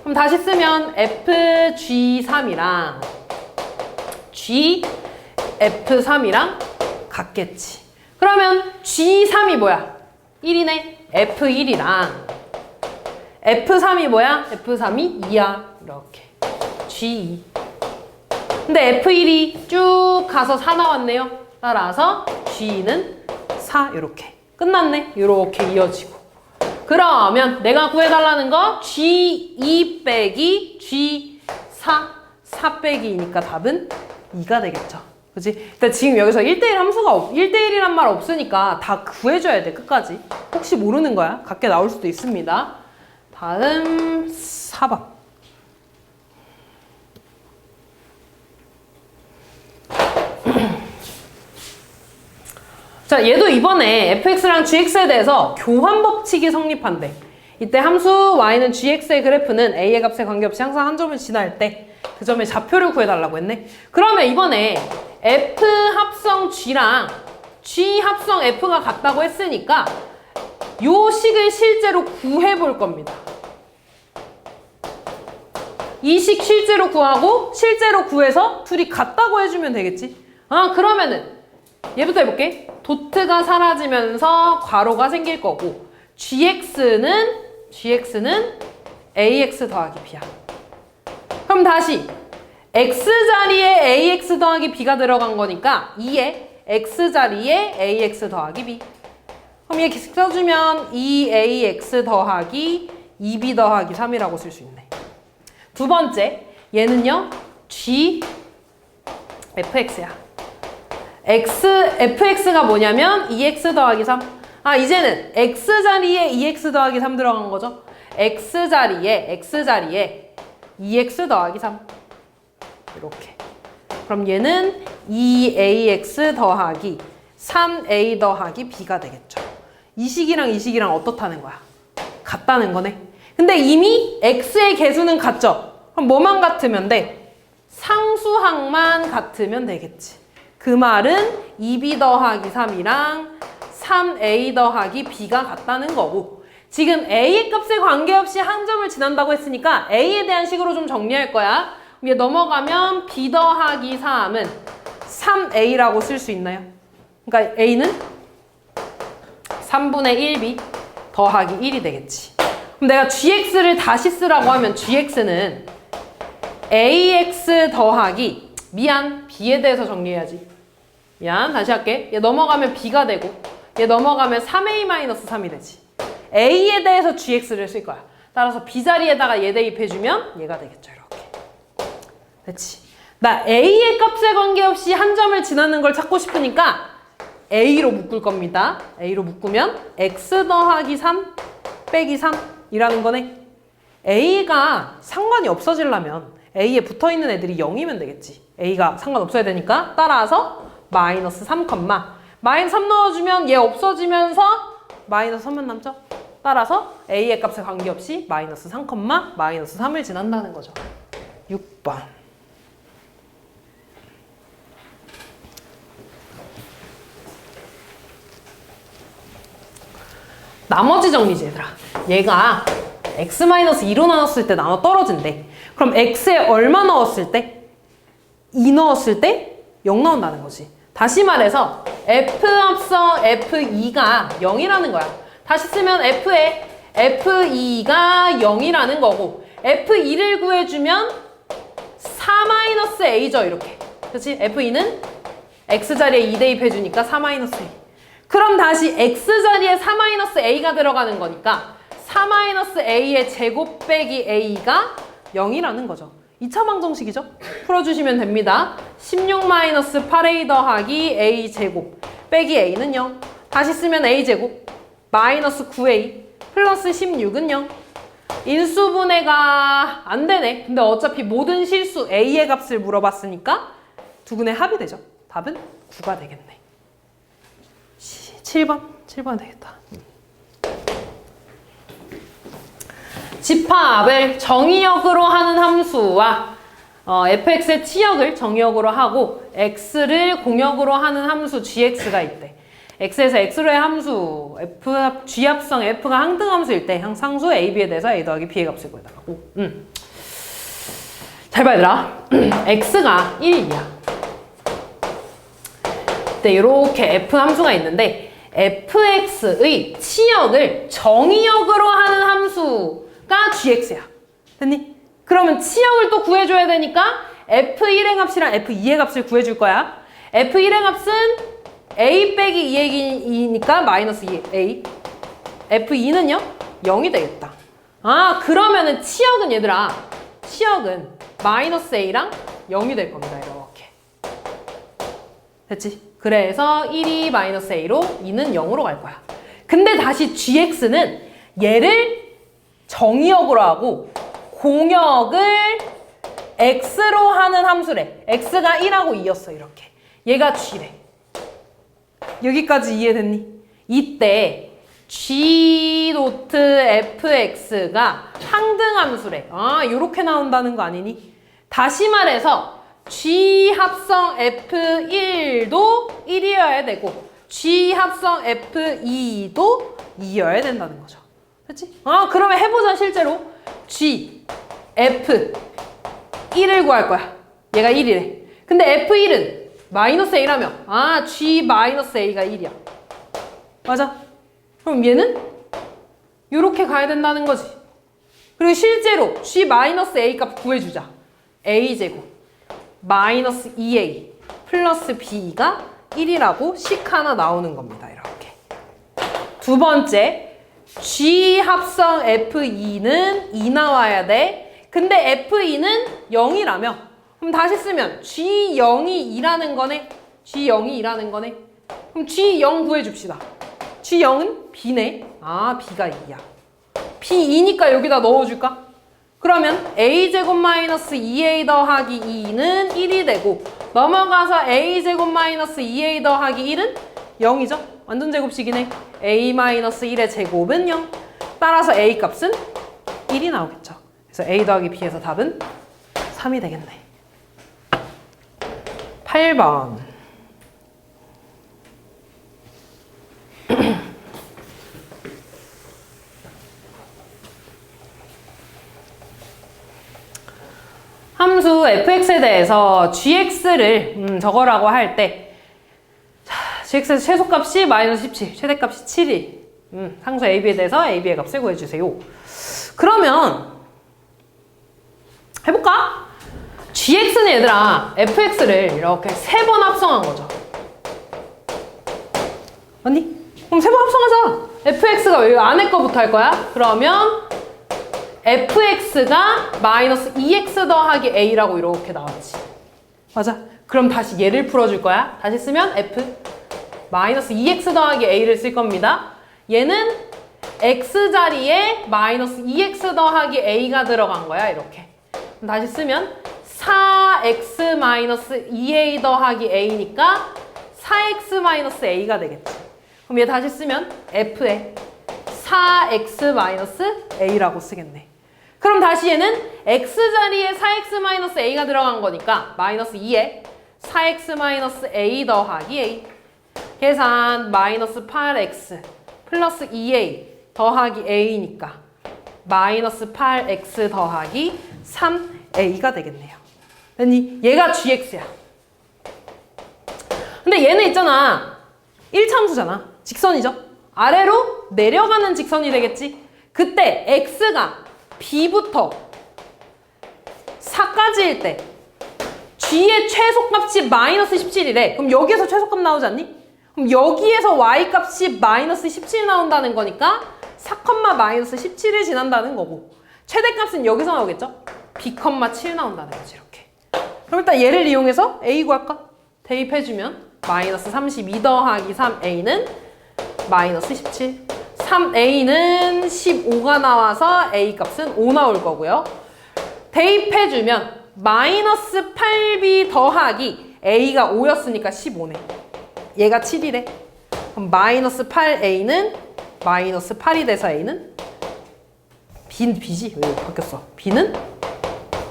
그럼 다시 쓰면 FG3이랑 GF3이랑 같겠지. 그러면 G3이 뭐야? 1이네. F1이랑 F3이 뭐야? F3이 2야. 이렇게. G2. 근데 F1이 쭉 가서 4 나왔네요. 따라서 G는 4 이렇게. 끝났네. 이렇게 이어지고. 그러면 내가 구해달라는 거 G2 빼기 G4 4 빼기니까 답은 2가 되겠죠. 그치? 근데 지금 여기서 1대1 함수가 1대1이란 말 없으니까 다 구해줘야 돼, 끝까지. 혹시 모르는 거야? 같게 나올 수도 있습니다. 다음 4번. 자, 얘도 이번에 fx랑 gx에 대해서 교환 법칙이 성립한대. 이때 함수 y는 gx의 그래프는 a의 값에 관계없이 항상 한 점을 지날 때 그 점의 좌표를 구해달라고 했네. 그러면 이번에 f 합성 g랑 g 합성 f가 같다고 했으니까 요 식을 실제로 구해볼 겁니다. 이 식 실제로 구하고 실제로 구해서 둘이 같다고 해주면 되겠지. 아, 그러면은 얘부터 해볼게. 도트가 사라지면서 괄호가 생길 거고 gx는 ax 더하기 b야. 그럼 다시 x자리에 ax 더하기 b가 들어간 거니까 2에 x자리에 ax 더하기 b. 그럼 얘 계속 써주면 2ax 더하기 2b 더하기 3이라고 쓸 수 있네. 두 번째, 얘는요 fx야. fx가 뭐냐면 2x 더하기 3. 아, 이제는 x자리에 2x 더하기 3 들어간 거죠. x자리에 2x 더하기 3. 이렇게. 그럼 얘는 2ax 더하기 3a 더하기 b가 되겠죠. 이 식이랑 이 식이랑 어떻다는 거야? 같다는 거네. 근데 이미 x의 개수는 같죠? 그럼 뭐만 같으면 돼? 상수항만 같으면 되겠지. 그 말은 2b 더하기 3이랑 3a 더하기 b가 같다는 거고 지금 a의 값에 관계없이 한 점을 지난다고 했으니까 a에 대한 식으로 좀 정리할 거야. 위에 넘어가면 b 더하기 3은 3a라고 쓸 수 있나요? 그러니까 a는 3분의 1b 더하기 1이 되겠지. 그럼 내가 gx를 다시 쓰라고 하면 gx는 ax 더하기 b에 대해서 정리해야지. 다시 할게. 얘 넘어가면 b가 되고 얘 넘어가면 3a-3이 되지. A에 대해서 gx를 쓸 거야. 따라서 B자리에다가 얘 대입해주면 얘가 되겠죠. 이렇게. 됐지? 나 A의 값에 관계없이 한 점을 지나는 걸 찾고 싶으니까 A로 묶을 겁니다. A로 묶으면 x 더하기 3 빼기 3이라는 거네. A가 상관이 없어지려면 A에 붙어있는 애들이 0이면 되겠지. A가 상관없어야 되니까 따라서 마이너스 3, 마이너스 3 넣어주면 얘 없어지면서 마이너스 3만 남죠? 따라서 A의 값에 관계없이 마이너스 3, 마이너스 3을 지난다는 거죠. 6번. 나머지 정리지 얘들아. 얘가 x-2로 나눴을 때 나눠 떨어진대. 그럼 x에 얼마 넣었을 때? 2 넣었을 때 0 나온다는 거지. 다시 말해서 f 합성 f2가 0이라는 거야. 다시 쓰면 f에 f2가 0이라는 거고 f2를 구해주면 4-a죠. 이렇게. 그렇지? f2는 x자리에 2 대입해주니까 4-a. 그럼 다시 x자리에 4-a가 들어가는 거니까 4-a의 제곱 빼기 a가 0이라는 거죠. 2차 방정식이죠. 풀어주시면 됩니다. 16-8a 더하기 a 제곱 빼기 a는 0. 다시 쓰면 a 제곱 마이너스 9a 플러스 16은 0. 인수분해가 안 되네. 근데 어차피 모든 실수 a의 값을 물어봤으니까 두근의 합이 되죠. 답은 9가 되겠네. 7번 되겠다. 집합을 정의역으로 하는 함수와 fx의 치역을 정의역으로 하고 x를 공역으로 하는 함수 gx가 있대. x에서 x로의 함수 g 합성 f가 항등함수일 때 상수 a, b에 대해서 a 더하기 b의 값을 구해달라고. 잘 봐 얘들아. x가 1이야. 네, 이렇게 f 함수가 있는데 fx의 치역을 정의역으로 하는 함수가 gx야. 됐니? 그러면 치역을 또 구해줘야 되니까 f1의 값이랑 f2의 값을 구해줄 거야. f1의 값은 a 빼기 2이니까 마이너스 2a. f2는요? 0이 되겠다. 아, 그러면은 치역은 얘들아, 치역은 마이너스 a랑 0이 될 겁니다. 이렇게. 됐지? 그래서 1이 마이너스 a로 2는 0으로 갈 거야. 근데 다시 gx는 얘를 정의역으로 하고 공역을 x로 하는 함수래. x가 1하고 2였어. 이렇게. 얘가 g래. 여기까지 이해됐니? 이때 g 노트 fx가 항등함수래. 아, 요렇게 나온다는 거 아니니? 다시 말해서 g 합성 f1도 1이어야 되고 g 합성 f2도 2여야 된다는 거죠. 됐지? 아, 그러면 해보자. 실제로 g f 1을 구할 거야. 얘가 1이래. 근데 f1은 마이너스 a라며. 아, g 마이너스 a가 1이야. 맞아. 그럼 얘는 요렇게 가야 된다는 거지. 그리고 실제로 g 마이너스 a 값 구해주자. a 제곱 마이너스 2a 플러스 b가 1이라고 식 하나 나오는 겁니다. 이렇게. 두 번째, g 합성 f2는 2 나와야 돼. 근데 f2는 0이라며. 그럼 다시 쓰면 g0이 2라는 거네. g0이 2라는 거네. 그럼 g0 구해줍시다. g0은 b네. 아, b가 2야. b2니까 여기다 넣어줄까? 그러면 a제곱 마이너스 2a 더하기 2는 1이 되고 넘어가서 a제곱 마이너스 2a 더하기 1은 0이죠? 완전 제곱식이네. a 마이너스 1의 제곱은 0. 따라서 a 값은 1이 나오겠죠. 그래서 a 더하기 b에서 답은 3이 되겠네. 8번. 함수 fx에 대해서 gx를 적어라고 할 때 gx의 최소값이 마이너스 17, 최대값이 7이 상수 ab에 대해서 ab의 값을 구해주세요. 그러면 해볼까? gx는 얘들아 fx를 이렇게 3번 합성한 거죠. 맞니? 그럼 세 번 합성하자. fx가 왜 안에 거부터 할 거야? 그러면 fx가 마이너스 2x 더하기 a라고 이렇게 나왔지. 맞아. 그럼 다시 얘를 풀어줄 거야. 다시 쓰면 f 마이너스 2x 더하기 a를 쓸 겁니다. 얘는 x 자리에 마이너스 2x 더하기 a가 들어간 거야. 이렇게. 그럼 다시 쓰면 4x 마이너스 2a 더하기 a니까 4x 마이너스 a가 되겠지. 그럼 얘 다시 쓰면 f에 4x 마이너스 a라고 쓰겠네. 그럼 다시 얘는 x 자리에 4x 마이너스 a가 들어간 거니까 마이너스 2에 4x 마이너스 a 더하기 a. 계산 마이너스 8x 플러스 2a 더하기 a니까 마이너스 8x 더하기 3a가 되겠네요. 됐니? 얘가 gx야. 근데 얘는 있잖아. 1차함수잖아. 직선이죠. 아래로 내려가는 직선이 되겠지. 그때 x가 b부터 4까지일 때 g의 최소값이 마이너스 17이래. 그럼 여기에서 최소값 나오지 않니? 그럼 여기에서 y값이 마이너스 17 나온다는 거니까 4, 마이너스 17을 지난다는 거고 최대값은 여기서 나오겠죠? b, 7 나온다는 거지. 이렇게. 그럼 일단 얘를 이용해서 a 구할까? 대입해주면 마이너스 32 더하기 3a는 마이너스 17. 3a는 15가 나와서 a 값은 5 나올 거고요. 대입해주면 마이너스 8b 더하기 a가 5였으니까 15네. 얘가 7이래. 그럼 마이너스 8a는 마이너스 8이 돼서 a는 b지? 왜 바뀌었어? b는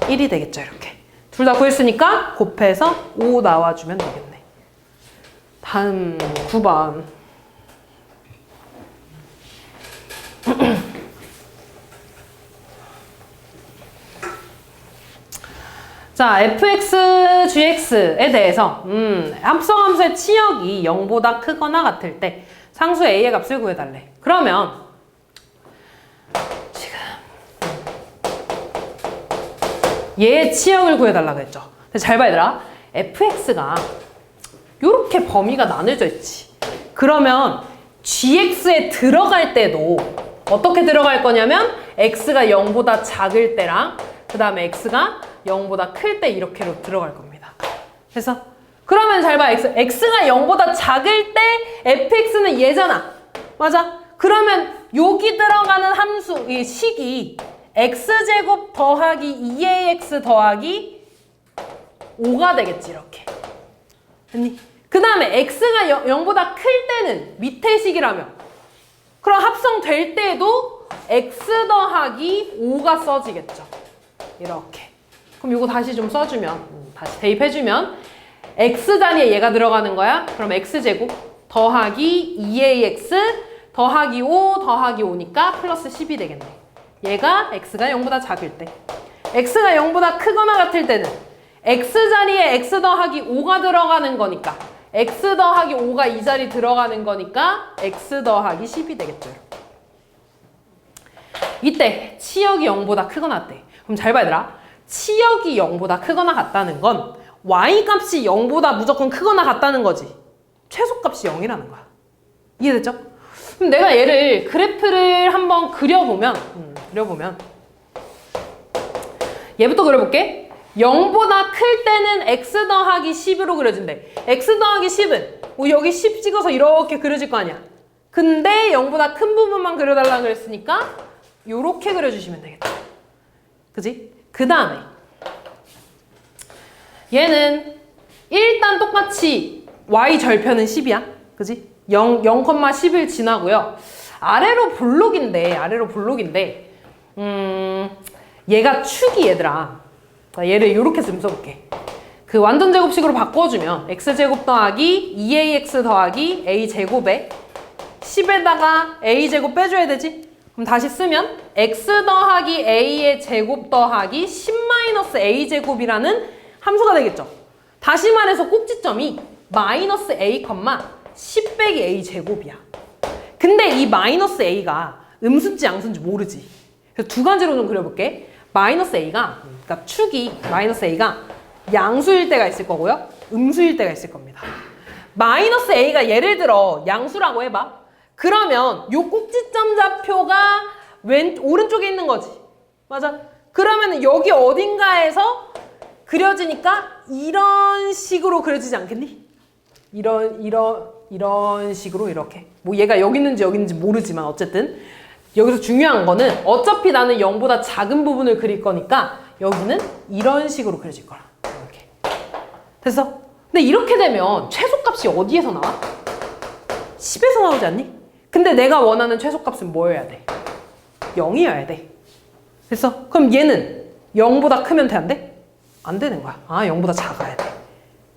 1이 되겠죠. 이렇게. 둘 다 구했으니까 곱해서 5 나와주면 되겠네. 다음 9번. 자, fx, gx에 대해서 합성함수의 치역이 0보다 크거나 같을 때 상수 a의 값을 구해달래. 그러면 지금 얘의 치역을 구해달라고 했죠. 근데 잘 봐 얘들아. fx가 요렇게 범위가 나눠져 있지. 그러면 gx에 들어갈 때도 어떻게 들어갈 거냐면 x가 0보다 작을 때랑 그 다음에 x가 0보다 클 때 이렇게로 들어갈 겁니다. 그래서 그러면 잘 봐. x가 0보다 작을 때 fx는 얘잖아. 맞아? 그러면 여기 들어가는 함수, 이 식이 x제곱 더하기 2ax 더하기 5가 되겠지. 이렇게. 됐니? 그 다음에 x가 0보다 클 때는 밑에 식이라며. 그럼 합성될 때도 x 더하기 5가 써지겠죠. 이렇게. 그럼 이거 다시 좀 써주면, 다시 대입해주면 x 자리에 얘가 들어가는 거야. 그럼 x제곱 더하기 2ax 더하기 5 더하기 5니까 플러스 10이 되겠네. 얘가 x가 0보다 작을 때. x가 0보다 크거나 같을 때는 x 자리에 x 더하기 5가 들어가는 거니까 x 더하기 5가 이 자리 들어가는 거니까 x 더하기 10이 되겠죠. 이때 치역이 0보다 크거나 같대. 그럼 잘 봐 얘들아. 치역이 0보다 크거나 같다는 건 y값이 0보다 무조건 크거나 같다는 거지. 최소값이 0이라는 거야. 이해됐죠? 그럼 내가 얘를 그래프를 한번 그려보면 얘부터 그려볼게. 0보다 클 때는 x 더하기 10으로 그려진대. x 더하기 10은 여기 10 찍어서 이렇게 그려질 거 아니야. 근데 0보다 큰 부분만 그려달라 그랬으니까 요렇게 그려주시면 되겠다. 그지? 그 다음에 얘는 일단 똑같이 y절편은 10이야. 그지? 0,10을 지나고요. 아래로 볼록인데 얘가 축이 얘들아. 얘를 이렇게 좀 써볼게. 그 완전 제곱식으로 바꿔주면 x제곱 더하기 2ax 더하기 a제곱에 10에다가 a제곱 빼줘야 되지? 그럼 다시 쓰면 x 더하기 a의 제곱 더하기 10-a제곱이라는 함수가 되겠죠. 다시 말해서 꼭지점이 마이너스 a, 10 빼기 a제곱이야. 근데 이 마이너스 a가 음수인지 양수인지 모르지. 그래서 두 가지로 좀 그려볼게. 마이너스 a가, 그러니까 축이 마이너스 a가 양수일 때가 있을 거고요. 음수일 때가 있을 겁니다. 마이너스 a가 예를 들어 양수라고 해봐. 그러면 요 꼭지점 좌표가 오른쪽에 있는 거지. 맞아? 그러면 여기 어딘가에서 그려지니까 이런 식으로 그려지지 않겠니? 이런 식으로 이렇게. 뭐 얘가 여기 있는지 모르지만 어쨌든 여기서 중요한 거는 어차피 나는 0보다 작은 부분을 그릴 거니까 여기는 이런 식으로 그려질 거야. 이렇게. 됐어? 근데 이렇게 되면 최소값이 어디에서 나와? 10에서 나오지 않니? 근데 내가 원하는 최소값은 뭐여야 돼? 0이어야 돼. 됐어? 그럼 얘는 0보다 크면 돼, 안 돼? 안 되는 거야. 아, 0보다 작아야 돼.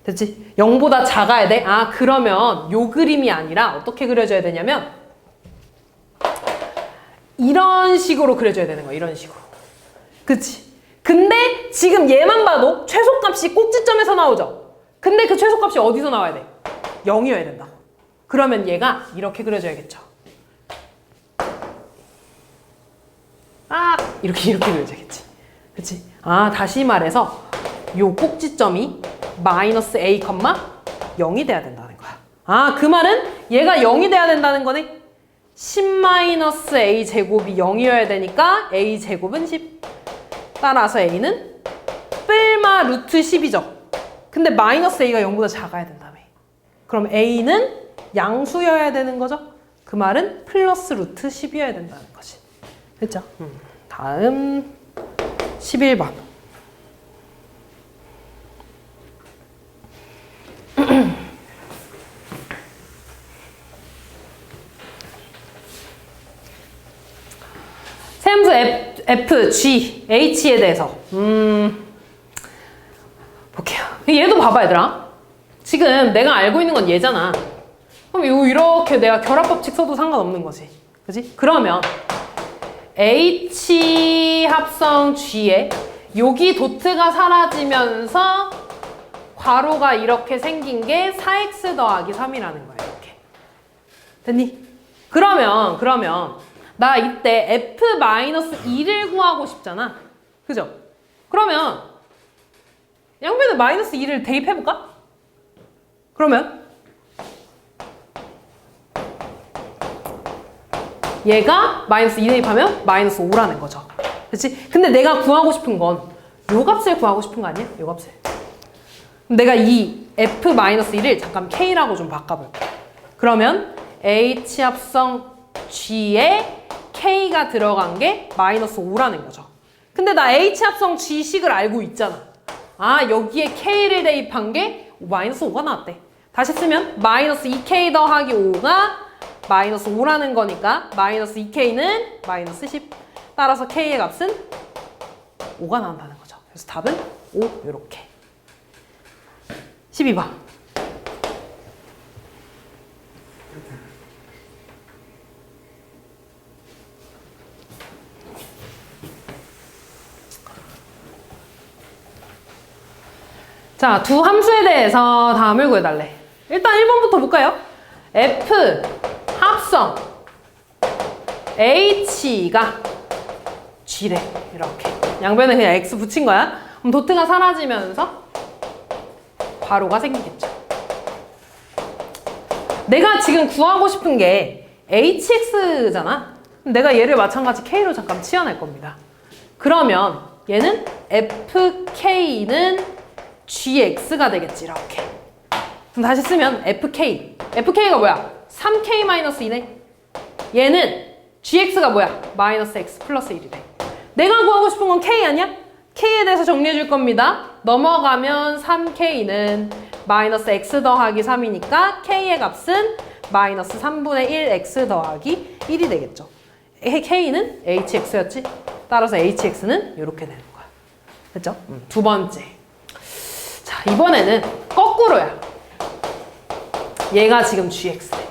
됐지? 0보다 작아야 돼? 아, 그러면 요 그림이 아니라 어떻게 그려져야 되냐면 이런 식으로 그려줘야 되는 거야. 이런 식으로. 그치? 근데 지금 얘만 봐도 최소값이 꼭지점에서 나오죠? 근데 그 최소값이 어디서 나와야 돼? 0이어야 된다. 그러면 얘가 이렇게 그려져야겠죠. 아, 이렇게 그려져야겠지. 그치? 아, 다시 말해서 요 꼭지점이 마이너스 a, 0이 돼야 된다는 거야. 아, 그 말은 얘가 0이 돼야 된다는 거네. 10-a 제곱이 0이어야 되니까 a 제곱은 10. 따라서 a는 뿔마 루트 10이죠. 근데 마이너스 a가 0보다 작아야 된다며. 그럼 a는 양수여야 되는 거죠. 그 말은 플러스 루트 10이어야 된다는 거지. 됐죠? 다음 11번. 세함수 F, G, H에 대해서 볼게요. 얘도 봐봐 얘들아. 지금 내가 알고 있는 건 얘잖아. 그럼 이렇게 내가 결합법칙 써도 상관없는 거지. 그지? 그러면 H 합성 G에 여기 도트가 사라지면서 괄호가 이렇게 생긴 게 4x 더하기 3이라는 거야. 이렇게. 됐니? 그러면 나 이때 F-2를 구하고 싶잖아. 그죠? 그러면 양변에 마이너스 2를 대입해볼까? 그러면 얘가 마이너스 2 대입하면 마이너스 5라는 거죠. 그치? 근데 내가 구하고 싶은 건 요 값을 구하고 싶은 거 아니야? 요 값을. 그럼 내가 이 F-1을 잠깐 K라고 좀 바꿔볼게. 그러면 H 합성 G에 K가 들어간 게 마이너스 5라는 거죠. 근데 나 H 합성 G식을 알고 있잖아. 아, 여기에 K를 대입한 게 마이너스 5가 나왔대. 다시 쓰면 마이너스 2K 더하기 5가 마이너스 5라는 거니까 마이너스 2K는 마이너스 10. 따라서 K의 값은 5가 나온다는 거죠. 그래서 답은 5 이렇게. 12번. 자, 두 함수에 대해서 다음을 구해달래. 일단 1번부터 볼까요? F 합성 H가 G래. 이렇게. 양변에 그냥 X 붙인 거야. 그럼 도트가 사라지면서 괄호가 생기겠죠. 내가 지금 구하고 싶은 게 HX잖아. 내가 얘를 마찬가지 K로 잠깐 치환할 겁니다. 그러면 얘는 FK는 GX가 되겠지. 이렇게. 그럼 다시 쓰면 FK. FK가 뭐야? 3K-2네. 얘는 GX가 뭐야? 마이너스 X 플러스 1이 돼. 내가 구하고 싶은 건 K 아니야? K에 대해서 정리해 줄 겁니다. 넘어가면 3K는 마이너스 X 더하기 3이니까 K의 값은 마이너스 3분의 1 X 더하기 1이 되겠죠. K는 HX였지? 따라서 HX는 이렇게 되는 거야. 됐죠? 두 번째. 자, 이번에는 거꾸로야. 얘가 지금 GX래.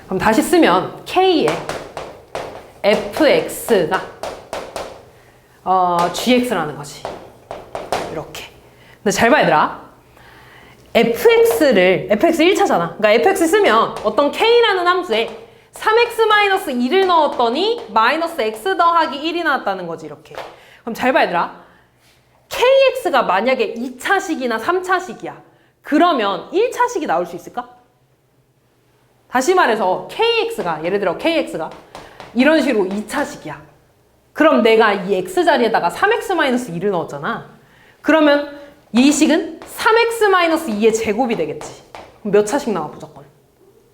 그럼 다시 쓰면 K에 FX가 GX라는 거지. 이렇게. 근데 잘 봐, 얘들아. FX 1차잖아. 그러니까 FX 쓰면 어떤 K라는 함수에 3x-2를 넣었더니 마이너스 x 더하기 1이 나왔다는 거지. 이렇게. 그럼 잘 봐, 얘들아. KX가 만약에 2차식이나 3차식이야. 그러면 1차식이 나올 수 있을까? 다시 말해서 kx가 예를 들어 kx가 이런 식으로 2차식이야. 그럼 내가 이 x자리에다가 3x-2를 넣었잖아. 그러면 이 식은 3x-2의 제곱이 되겠지. 그럼 몇 차식 나와 무조건?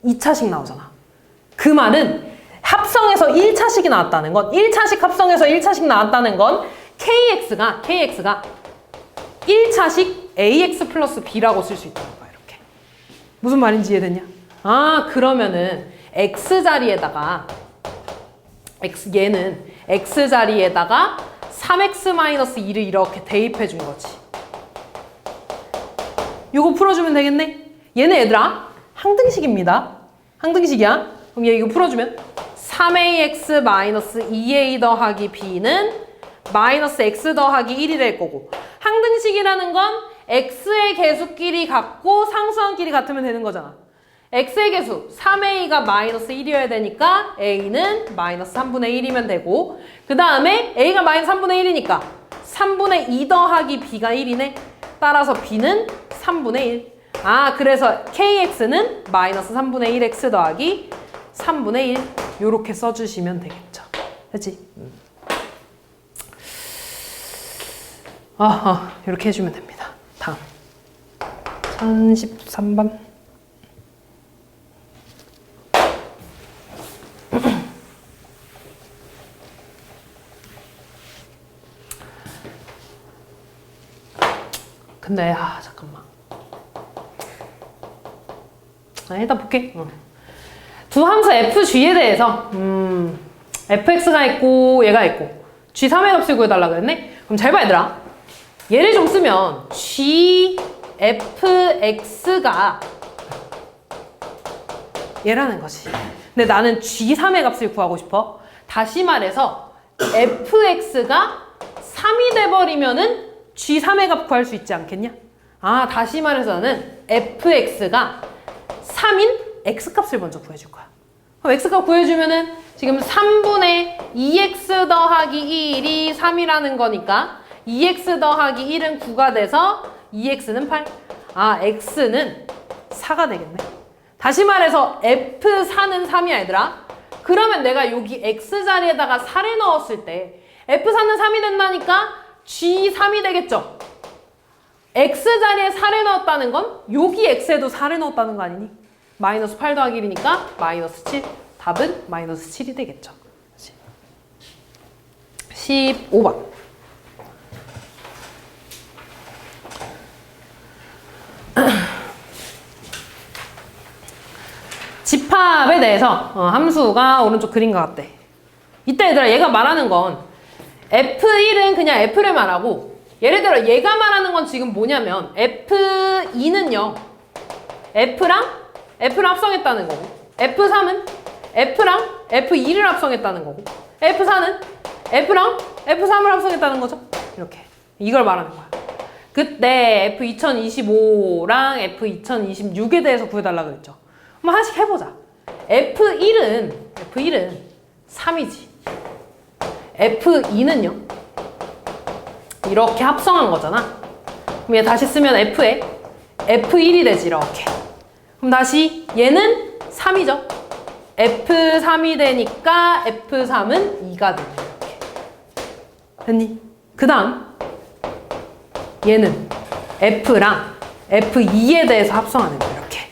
2차식 나오잖아. 그 말은 합성해서 1차식이 나왔다는 건 1차식 합성해서 1차식 나왔다는 건 kx가 1차식 ax 플러스 b라고 쓸 수 있다는 거야. 이렇게. 무슨 말인지 이해됐냐? 아, 그러면은 x자리에다가 얘는 x자리에다가 3x-2를 이렇게 대입해 준 거지. 요거 풀어주면 되겠네? 얘는 얘들아 항등식입니다. 항등식이야. 그럼 얘 이거 풀어주면 3ax-2a 더하기 b는 마이너스 x 더하기 1이 될 거고, 항등식이라는 건 x의 개수끼리 같고 상수항끼리 같으면 되는 거잖아. x의 개수 3a가 마이너스 1이어야 되니까 a는 마이너스 3분의 1이면 되고, 그 다음에 a가 마이너스 3분의 1이니까 3분의 2 더하기 b가 1이네. 따라서 b는 3분의 1. 아, 그래서 kx는 마이너스 3분의 1x 더하기 3분의 1 요렇게 써주시면 되겠죠. 그치? 이렇게 해주면 됩니다. 다음 1013번. 근데 잠깐만. 일단 볼게. 두 함수 fg에 대해서 fx가 있고 얘가 있고 g3의 값을 구해달라 그랬네? 그럼 잘 봐 얘들아. 얘를 좀 쓰면 gfx가 얘라는 거지. 근데 나는 g3의 값을 구하고 싶어. 다시 말해서 fx가 3이 돼버리면은 g3의 값 구할 수 있지 않겠냐? 아, 다시 말해서 나는 fx가 3인 x값을 먼저 구해줄 거야. 그럼 x값 구해주면은 지금 3분의 2x 더하기 1이 3이라는 거니까 2x 더하기 1은 9가 돼서 2x는 8. 아, x는 4가 되겠네. 다시 말해서 f4는 3이야 얘들아. 그러면 내가 여기 x자리에다가 4를 넣었을 때 f4는 3이 된다니까 g3이 되겠죠? x자리에 4를 넣었다는 건 여기 x에도 4를 넣었다는 거 아니니? 마이너스 8 더하기 1이니까 마이너스 7. 답은 마이너스 7이 되겠죠. 15번. 집합에 대해서 함수가 오른쪽 그린 것 같대. 이때 얘들아 얘가 말하는 건 F1은 그냥 F를 말하고, 예를 들어 얘가 말하는 건 지금 뭐냐면 F2는요 F랑 합성했다는 거고, F3은 F랑 F2를 합성했다는 거고, F4는 F랑 F3을 합성했다는 거죠. 이렇게 이걸 말하는 거야. 그때 F2025랑 F2026에 대해서 구해달라 그랬죠. 한번 하나씩 해보자. F1은 3이지. F2는요 이렇게 합성한 거잖아. 그럼 얘 다시 쓰면 F에 F1이 되지 이렇게. 그럼 다시 얘는 3이죠. F3이 되니까 F3은 2가 되네 이렇게. 됐니? 그 다음 얘는 F랑 F2에 대해서 합성하는 거야 이렇게.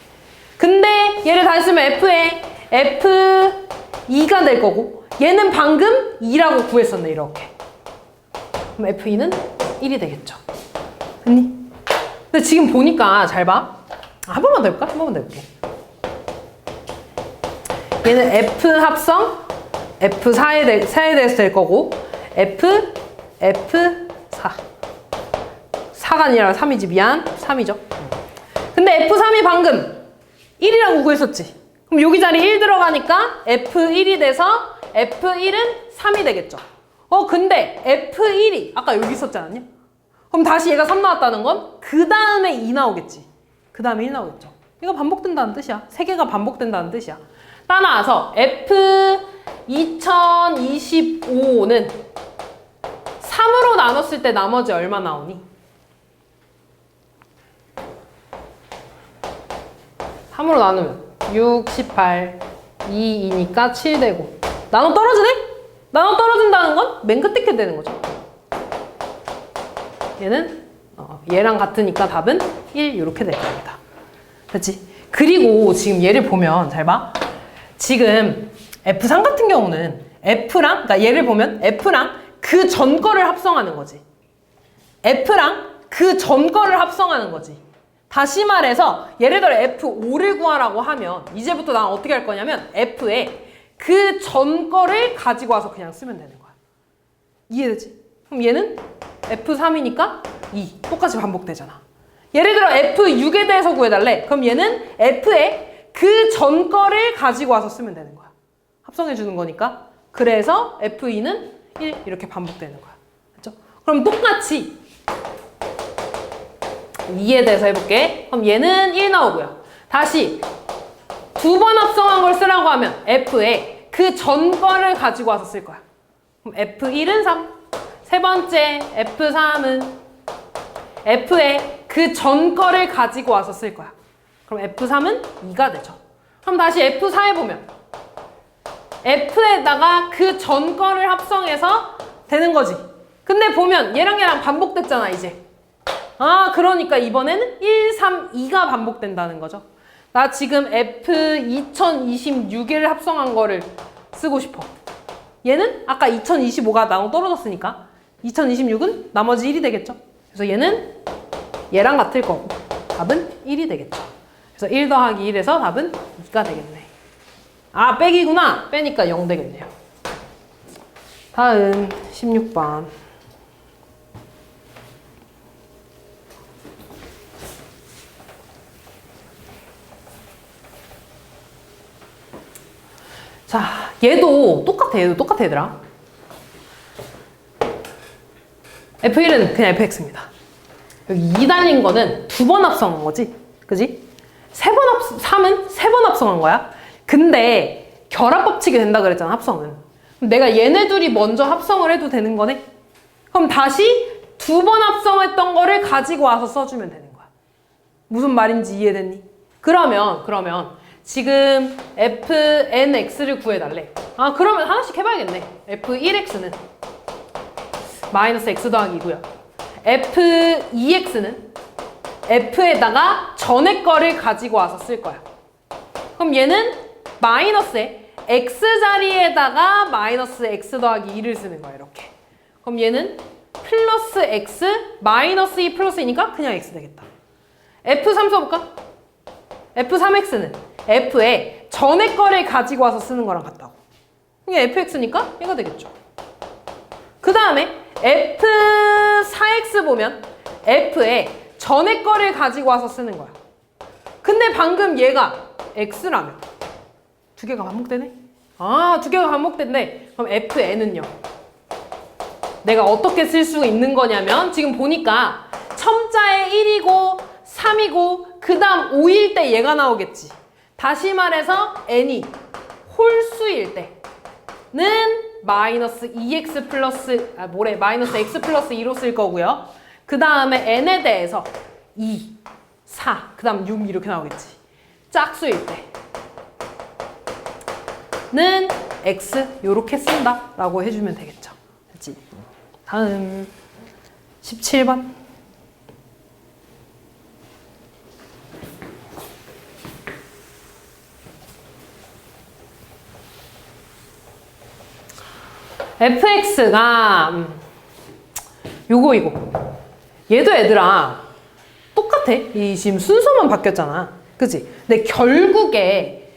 근데 얘를 다시 쓰면 F에 F2가 될 거고, 얘는 방금 2라고 구했었네 이렇게. 그럼 F2는 1이 되겠죠. 됐니? 근데 지금 보니까 잘 봐. 한 번만 더 해볼까? 한 번만 더 해볼게. 얘는 F 합성 F4에 대해서 될 거고, F4 4가 아니라 3이지. 미안. 3이죠. 근데 F3이 방금 1이라고 구했었지. 그럼 여기 자리 1 들어가니까 F1이 돼서 F1은 3이 되겠죠. 근데 F1이 아까 여기 있었지 않았냐? 그럼 다시 얘가 3 나왔다는 건 그 다음에 2 나오겠지. 그 다음에 1 나오겠죠. 이거 반복된다는 뜻이야. 세 개가 반복된다는 뜻이야. 따라서 F2025는 3으로 나눴을 때 나머지 얼마 나오니? 3으로 나누면 6, 18, 2, 2니까 7 되고. 나눠 떨어지네? 나눠 떨어진다는 건 맨 끝에 게 되는 거죠. 얘는 얘랑 같으니까 답은 1 이렇게 될 겁니다. 됐지? 그리고 지금 얘를 보면 잘 봐. 지금 F3 같은 경우는 F랑, 그러니까 얘를 보면 F랑 그 전 거를 합성하는 거지. F랑 그 전 거를 합성하는 거지. 다시 말해서 예를 들어 F5를 구하라고 하면 이제부터 난 어떻게 할 거냐면 F에 그 전 거를 가지고 와서 그냥 쓰면 되는 거야. 이해되지? 그럼 얘는 F3이니까 2. 똑같이 반복되잖아. 예를 들어 F6에 대해서 구해달래. 그럼 얘는 F에 그 전 거를 가지고 와서 쓰면 되는 거야. 합성해 주는 거니까. 그래서 F2는 1 이렇게 반복되는 거야. 그렇죠? 그럼 똑같이 2에 대해서 해볼게. 그럼 얘는 1 나오고요. 다시 두 번 합성한 걸 쓰라고 하면 F에 그 전 거를 가지고 와서 쓸 거야. 그럼 F1은 3. 세 번째 F3은 F에 그 전 거를 가지고 와서 쓸 거야. 그럼 F3은 2가 되죠. 그럼 다시 F4 해보면 F에다가 그 전 거를 합성해서 되는 거지. 근데 보면 얘랑 얘랑 반복됐잖아 이제. 아 그러니까 이번에는 1, 3, 2가 반복된다는 거죠. 나 지금 F2026을 합성한 거를 쓰고 싶어. 얘는 아까 2025가 나눠 떨어졌으니까 2026은 나머지 1이 되겠죠. 그래서 얘는 얘랑 같을 거고 답은 1이 되겠죠. 그래서 1 더하기 1에서 답은 2가 되겠네. 아 빼기구나. 빼니까 0 되겠네요. 다음 16번. 자, 얘도 똑같아. 얘도 똑같아 얘들아. F1은 그냥 fx입니다. 여기 2 달린 거는 두 번 합성한 거지. 그지? 3은 세 번 합성한 거야. 근데 결합 법칙이 된다 그랬잖아, 합성은. 그럼 내가 얘네 둘이 먼저 합성을 해도 되는 거네? 그럼 다시 두 번 합성했던 거를 가지고 와서 써주면 되는 거야. 무슨 말인지 이해됐니? 그러면 지금 fnx를 구해달래. 아 그러면 하나씩 해봐야겠네. f1x는 마이너스 x 더하기 2고요. f2x는 f에다가 전에 거를 가지고 와서 쓸 거야. 그럼 얘는 마이너스에 x 자리에다가 마이너스 x 더하기 2를 쓰는 거야. 이렇게. 그럼 얘는 플러스 x 마이너스 2 플러스 2니까 그냥 x 되겠다. f3 써볼까? f3x는 f에 전에 거를 가지고 와서 쓰는 거랑 같다고. 이게 fx니까 얘가 되겠죠. 그 다음에 f4x 보면 f에 전에 거를 가지고 와서 쓰는 거야. 근데 방금 얘가 x라면 두 개가 반복되네? 아, 두 개가 반복된대. 그럼 fn은요? 내가 어떻게 쓸 수 있는 거냐면 지금 보니까 첨자에 1이고 3이고 그 다음 5일 때 얘가 나오겠지. 다시 말해서 n이 홀수일 때는 마이너스 2x 플러스 마이너스 x 플러스 2로 쓸 거고요. 그 다음에 n에 대해서 2, 4, 그 다음 6 이렇게 나오겠지. 짝수일 때는 x 요렇게 쓴다 라고 해주면 되겠죠. 됐지? 다음 17번. fx가 요거 얘도 얘들아 똑같아. 이 지금 순서만 바뀌었잖아. 그치? 근데 결국에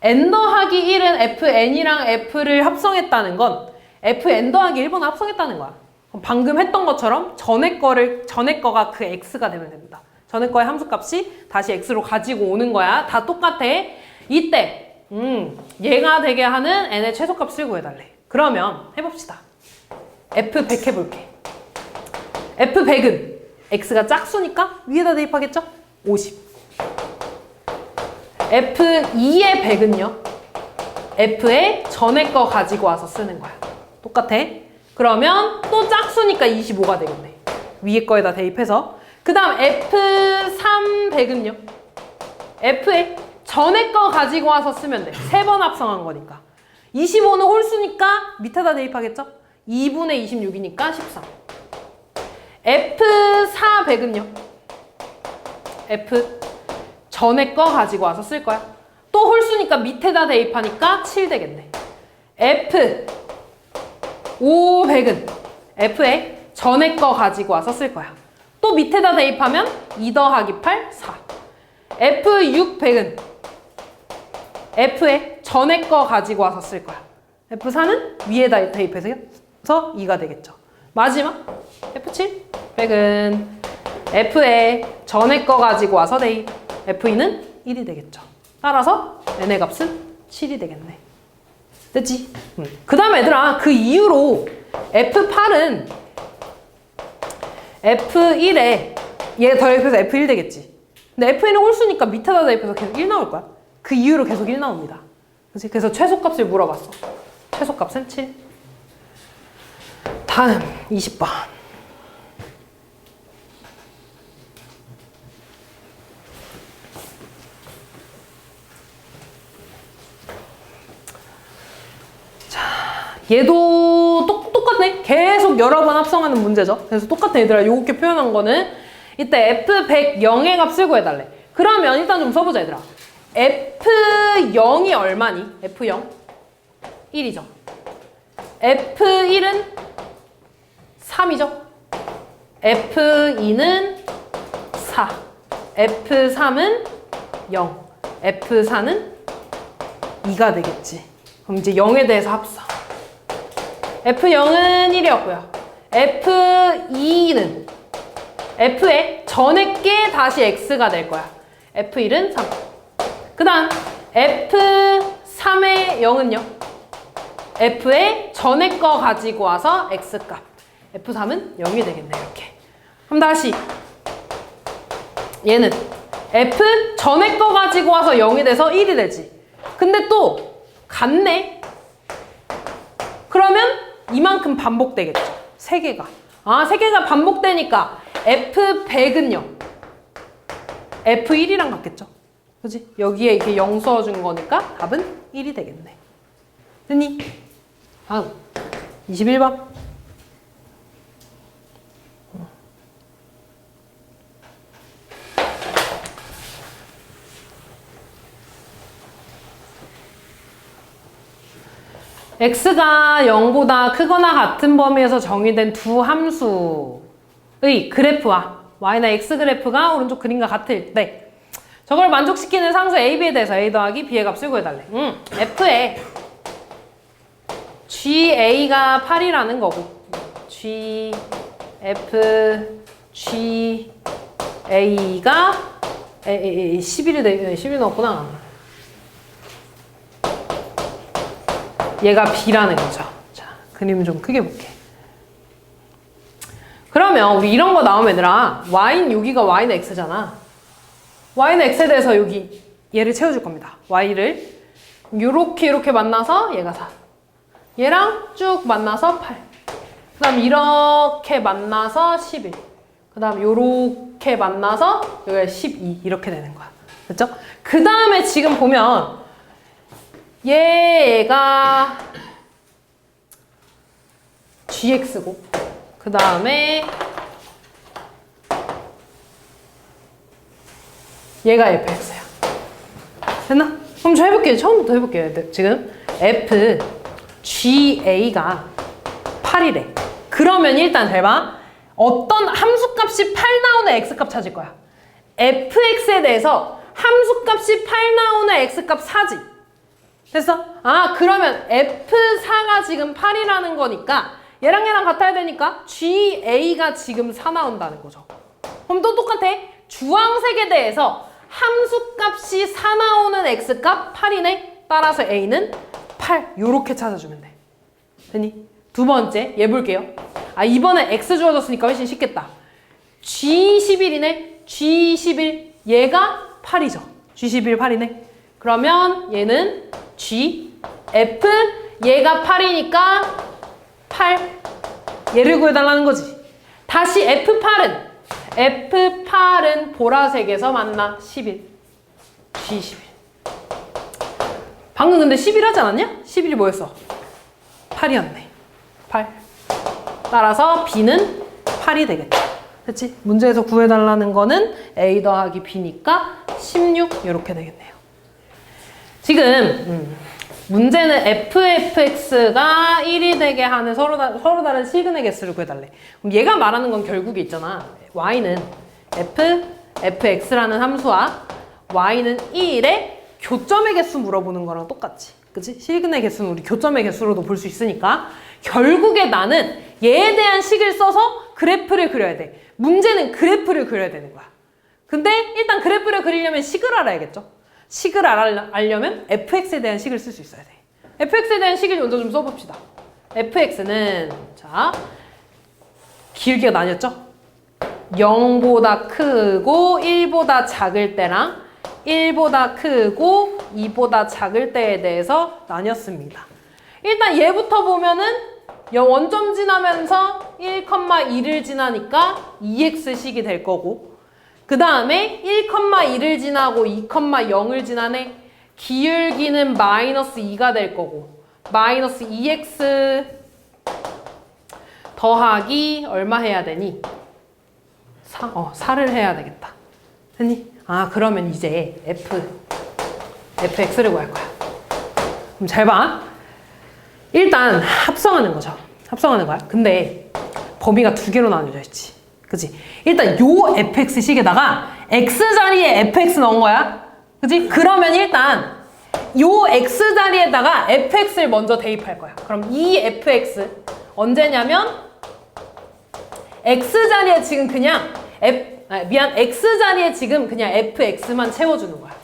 n 더하기 1은 fn이랑 f를 합성했다는 건 fn 더하기 1번을 합성했다는 거야. 그럼 방금 했던 것처럼 전에 거가 그 x가 되면 됩니다. 전에 거의 함수값이 다시 x로 가지고 오는 거야. 다 똑같아. 이때 얘가 되게 하는 n의 최소값을 구해달래. 그러면 해봅시다. f100 해볼게. f100은 x가 짝수니까 위에다 대입하겠죠? 50. f2의 100은요? f에 전에 거 가지고 와서 쓰는 거야. 똑같아. 그러면 또 짝수니까 25가 되겠네. 위에 거에다 대입해서. 그 다음 f300은요? f에 전에 거 가지고 와서 쓰면 돼. 3번 합성한 거니까. 25는 홀수니까 밑에다 대입하겠죠? 2분의 26이니까 13. F400은요? F 전에 거 가지고 와서 쓸 거야. 또 홀수니까 밑에다 대입하니까 7 되겠네. F500은 F에 전에 거 가지고 와서 쓸 거야. 또 밑에다 대입하면 2 더하기 8, 4. F600은 F에 전에 거 가지고 와서 쓸 거야. F4는 위에다 대입해서 2가 되겠죠. 마지막 F700은 F에 전에 거 가지고 와서 대입. F2는 1이 되겠죠. 따라서 n의 값은 7이 되겠네. 됐지? 그 다음에 얘들아, 그 이후로 F8은 F1에 얘 더입해서 F1 되겠지. 근데 F1은 홀수니까 밑에다 대입해서 계속 1 나올 거야. 그 이후로 계속 1 나옵니다. 그치? 그래서 최소값을 물어봤어. 최소값은 7. 다음 20번. 얘도 똑같네. 계속 여러 번 합성하는 문제죠. 그래서 똑같아 얘들아. 이렇게 표현한 거는 이때 F100의 값을 구해달래. 그러면 일단 좀 써보자 얘들아. F0이 얼마니? F0 1이죠. F1은 3이죠. F2는 4. F3은 0. F4는 2가 되겠지. 그럼 이제 0에 대해서 합성. F0은 1이었고요. F2는 F에 전에 게 다시 X가 될 거야. F1은 3. 그 다음 F3의 0은요. F에 전에 거 가지고 와서 X값. F3은 0이 되겠네. 이렇게. 그럼 다시 얘는 F 전에 거 가지고 와서 0이 돼서 1이 되지. 근데 또 같네. 그러면 이만큼 반복되겠죠. 3개가. 3개가 반복되니까 F100은요. F1이랑 같겠죠. 그지? 여기에 이렇게 0 써준 거니까 답은 1이 되겠네. 됐니? 다음 21번. x가 0보다 크거나 같은 범위에서 정의된 두 함수의 그래프와 y나 x 그래프가 오른쪽 그림과 같을 때 저걸 만족시키는 상수 a, b에 대해서 a 더하기 b의 값을 구해달래. f에 ga가 8이라는 거고 g, f, g, a가 11이 넣었구나. 얘가 b라는 거죠. 자, 그림 좀 크게 볼게. 그러면 우리 이런 거 나오면 얘들아, y는 여기가 y는 x잖아. y는 x에 대해서 여기 얘를 채워줄 겁니다. y를 요렇게 만나서 얘가 4. 얘랑 쭉 만나서 8. 그 다음 이렇게 만나서 11. 그 다음 요렇게 만나서 여기가 12. 이렇게 되는 거야. 됐죠? 그 다음에 지금 보면 얘가 gx고 그 다음에 얘가 fx야. 됐나? 그럼 저 해볼게요. 처음부터 해볼게요. 지금 f ga가 8이래. 그러면 일단 잘 봐. 어떤 함수값이 8 나오는 x값 찾을 거야. fx에 대해서 함수값이 8 나오는 x값 4지. 됐어? 그러면 F4가 지금 8이라는 거니까 얘랑 같아야 되니까 GA가 지금 4 나온다는 거죠. 그럼 또 똑같아. 주황색에 대해서 함수값이 4 나오는 X값 8이네. 따라서 A는 8. 요렇게 찾아주면 돼. 됐니? 두 번째 얘 볼게요. 이번엔 X 주어졌으니까 훨씬 쉽겠다. G11이네. G11 얘가 8이죠. G11 8이네. 그러면 얘는 G, F, 얘가 8이니까 8. 얘를 구해달라는 거지. 다시 F8은 보라색에서 만나 11. G11. 방금 근데 11 하지 않았냐? 11이 뭐였어? 8이었네. 8. 따라서 B는 8이 되겠다. 됐지? 문제에서 구해달라는 거는 A 더하기 B니까 16 이렇게 되겠네요. 지금 문제는 fx가 1이 되게 하는 서로 다른 시그널 개수를 구해달래. 그럼 얘가 말하는 건 결국에 있잖아. y는 fx라는 함수와 y는 1의 교점의 개수 물어보는 거랑 똑같지. 그치? 시그널 개수는 우리 교점의 개수로도 볼 수 있으니까 결국에 나는 얘에 대한 식을 써서 그래프를 그려야 돼. 문제는 그래프를 그려야 되는 거야. 근데 일단 그래프를 그리려면 식을 알아야겠죠. 식을 알려면 fx에 대한 식을 쓸 수 있어야 돼. fx에 대한 식을 먼저 좀 써봅시다. fx는 자 길게 나뉘었죠? 0보다 크고 1보다 작을 때랑 1보다 크고 2보다 작을 때에 대해서 나뉘었습니다. 일단 얘부터 보면은 원점 지나면서 1,2를 지나니까 2x식이 될 거고 그 다음에 1,2를 지나고 2,0을 지나네. 기울기는 마이너스 2가 될 거고 마이너스 2x 더하기 얼마 해야 되니? 4를 해야 되겠다. 됐니? 아 그러면 이제 fx를 구할 거야. 그럼 잘 봐. 일단 합성하는 거죠. 합성하는 거야. 근데 범위가 두 개로 나눠져 있지. 그치? 일단 요 fx식에다가 x 자리에 fx 넣은 거야. 그치? 그러면 일단 요 x 자리에다가 fx를 먼저 대입할 거야. 그럼 이 fx 언제냐면 x 자리에 지금 그냥 x 자리에 지금 그냥 fx만 채워주는 거야.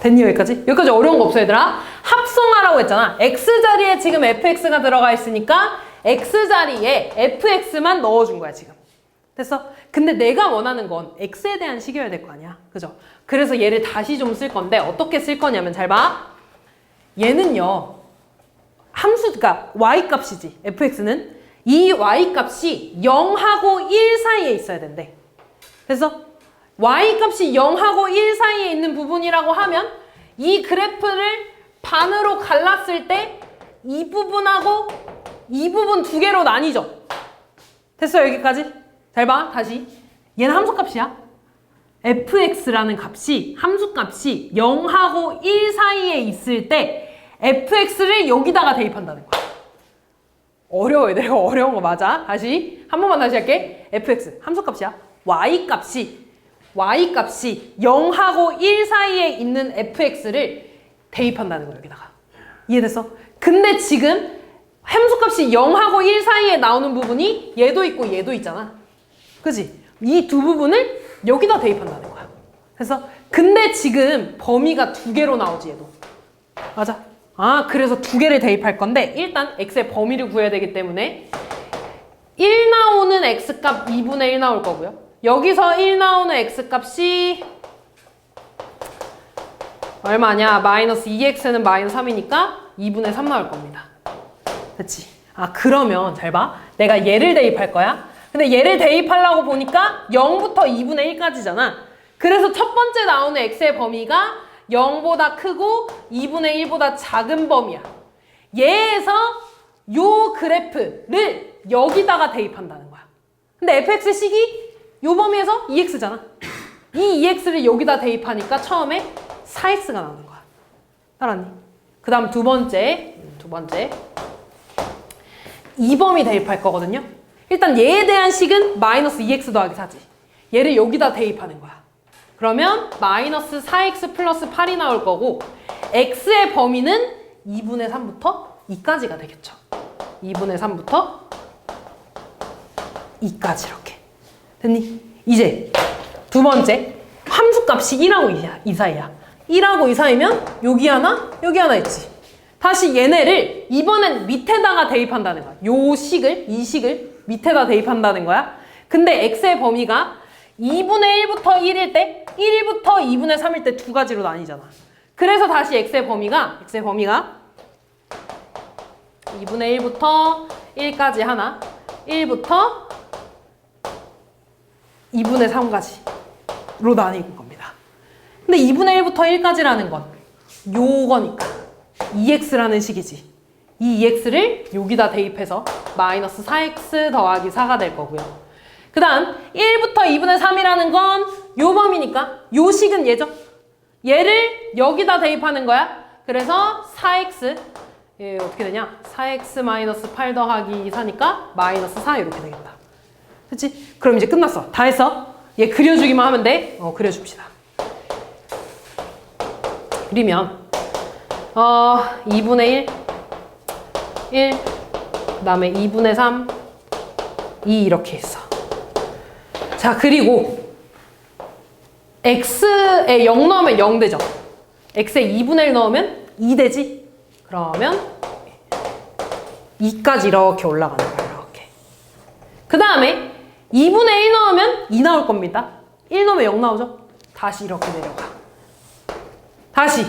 됐니 여기까지? 여기까지 어려운 거 없어 얘들아? 합성하라고 했잖아. x 자리에 지금 fx가 들어가 있으니까 x 자리에 fx만 넣어준 거야 지금. 됐어? 근데 내가 원하는 건 x에 대한 식이어야 될 거 아니야. 그죠? 그래서 얘를 다시 좀 쓸 건데 어떻게 쓸 거냐면 잘 봐. 얘는요. 함수가 y 값이지. fx는 이 y 값이 0하고 1 사이에 있어야 된대. 그래서 y 값이 0하고 1 사이에 있는 부분이라고 하면 이 그래프를 반으로 갈랐을 때 이 부분하고 이 부분 두 개로 나뉘죠. 됐어 여기까지? 잘 봐 다시. 얘는 함수값이야. fx라는 값이 함수값이 0하고 1 사이에 있을 때 fx를 여기다가 대입한다는 거야. 어려워 내가 어려운 거 맞아. 다시 한 번만 다시 할게. fx 함수값이야. y값이 0하고 1 사이에 있는 fx를 대입한다는 거야 여기다가. 이해됐어? 근데 지금 함수값이 0하고 1 사이에 나오는 부분이 얘도 있고 얘도 있잖아. 그치? 이 두 부분을 여기다 대입한다는 거야. 그래서 근데 지금 범위가 두 개로 나오지 얘도. 맞아? 아 그래서 두 개를 대입할 건데 일단 x의 범위를 구해야 되기 때문에 1 나오는 x값 2분의 1 나올 거고요. 여기서 1 나오는 x값이 얼마냐? 마이너스 2x는 마이너스 3이니까 2분의 3 나올 겁니다. 됐지? 아 그러면 잘 봐. 내가 얘를 대입할 거야. 근데 얘를 대입하려고 보니까 0부터 2분의 1까지잖아. 그래서 첫 번째 나오는 x의 범위가 0보다 크고 2분의 1보다 작은 범위야. 얘에서 요 그래프를 여기다가 대입한다는 거야. 근데 fx식이 요 범위에서 2x잖아. 이 2x를 여기다 대입하니까 처음에 4x가 나오는 거야. 알았니? 그 다음 두 번째 이 범위 대입할 거거든요. 일단 얘에 대한 식은 마이너스 2x 더하기 4지. 얘를 여기다 대입하는 거야. 그러면 마이너스 4x 플러스 8이 나올 거고 x의 범위는 2분의 3부터 2까지가 되겠죠. 2분의 3부터 2까지 이렇게. 됐니? 이제 두 번째 함수값이 1하고 2 사이야. 1하고 2 사이면 여기 하나 여기 하나 있지. 다시 얘네를 이번엔 밑에다가 대입한다는 거야. 이 식을 밑에다 대입한다는 거야. 근데 x의 범위가 2분의 1부터 1일 때 1부터 2분의 3일 때 두 가지로 나뉘잖아. 그래서 다시 x의 범위가 2분의 1부터 1까지 하나 1부터 2분의 3까지로 나뉘는 겁니다. 근데 2분의 1부터 1까지라는 건 요거니까 2x라는 식이지. 이 2x를 여기다 대입해서 마이너스 4x 더하기 4가 될 거고요. 그 다음 1부터 2분의 3이라는 건 요 범위니까 요 식은 얘죠. 얘를 여기다 대입하는 거야. 그래서 4x 얘 어떻게 되냐? 4x 마이너스 8 더하기 4니까 마이너스 4 이렇게 되겠다. 그치? 그럼 이제 끝났어. 다 했어. 얘 그려주기만 하면 돼. 그려줍시다. 그리면 2분의 1 그 다음에 2분의 3 2 이렇게 있어. 자, 그리고 x에 0 넣으면 0 되죠. x에 2분의 1 넣으면 2 되지. 그러면 2까지 이렇게 올라가는 거야. 이렇게. 그 다음에 2분의 1 넣으면 2 나올 겁니다. 1 넣으면 0 나오죠. 다시 이렇게 내려가. 다시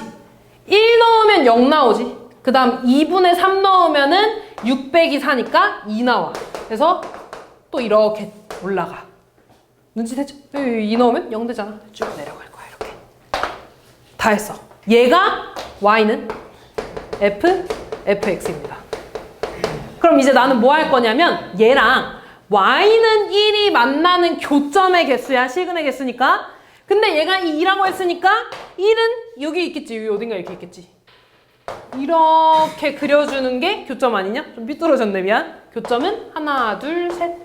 1 넣으면 0 나오지. 그 다음 2분의 3 넣으면은 6 빼기 4니까 2 나와. 그래서 또 이렇게 올라가. 눈치 됐죠? 2 넣으면 0 되잖아. 쭉 내려갈 거야. 이렇게. 다 했어. 얘가 y는 fx입니다. 그럼 이제 나는 뭐 할 거냐면 얘랑 y는 1이 만나는 교점의 개수야. 시그널 개수니까. 근데 얘가 2라고 했으니까 1은 여기 있겠지. 여기 어딘가 이렇게 있겠지. 이렇게 그려주는 게 교점 아니냐? 좀 삐뚤어졌네. 미안. 교점은 하나, 둘, 셋,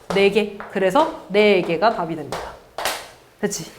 4개. 그래서 4개가 답이 됩니다. 됐지?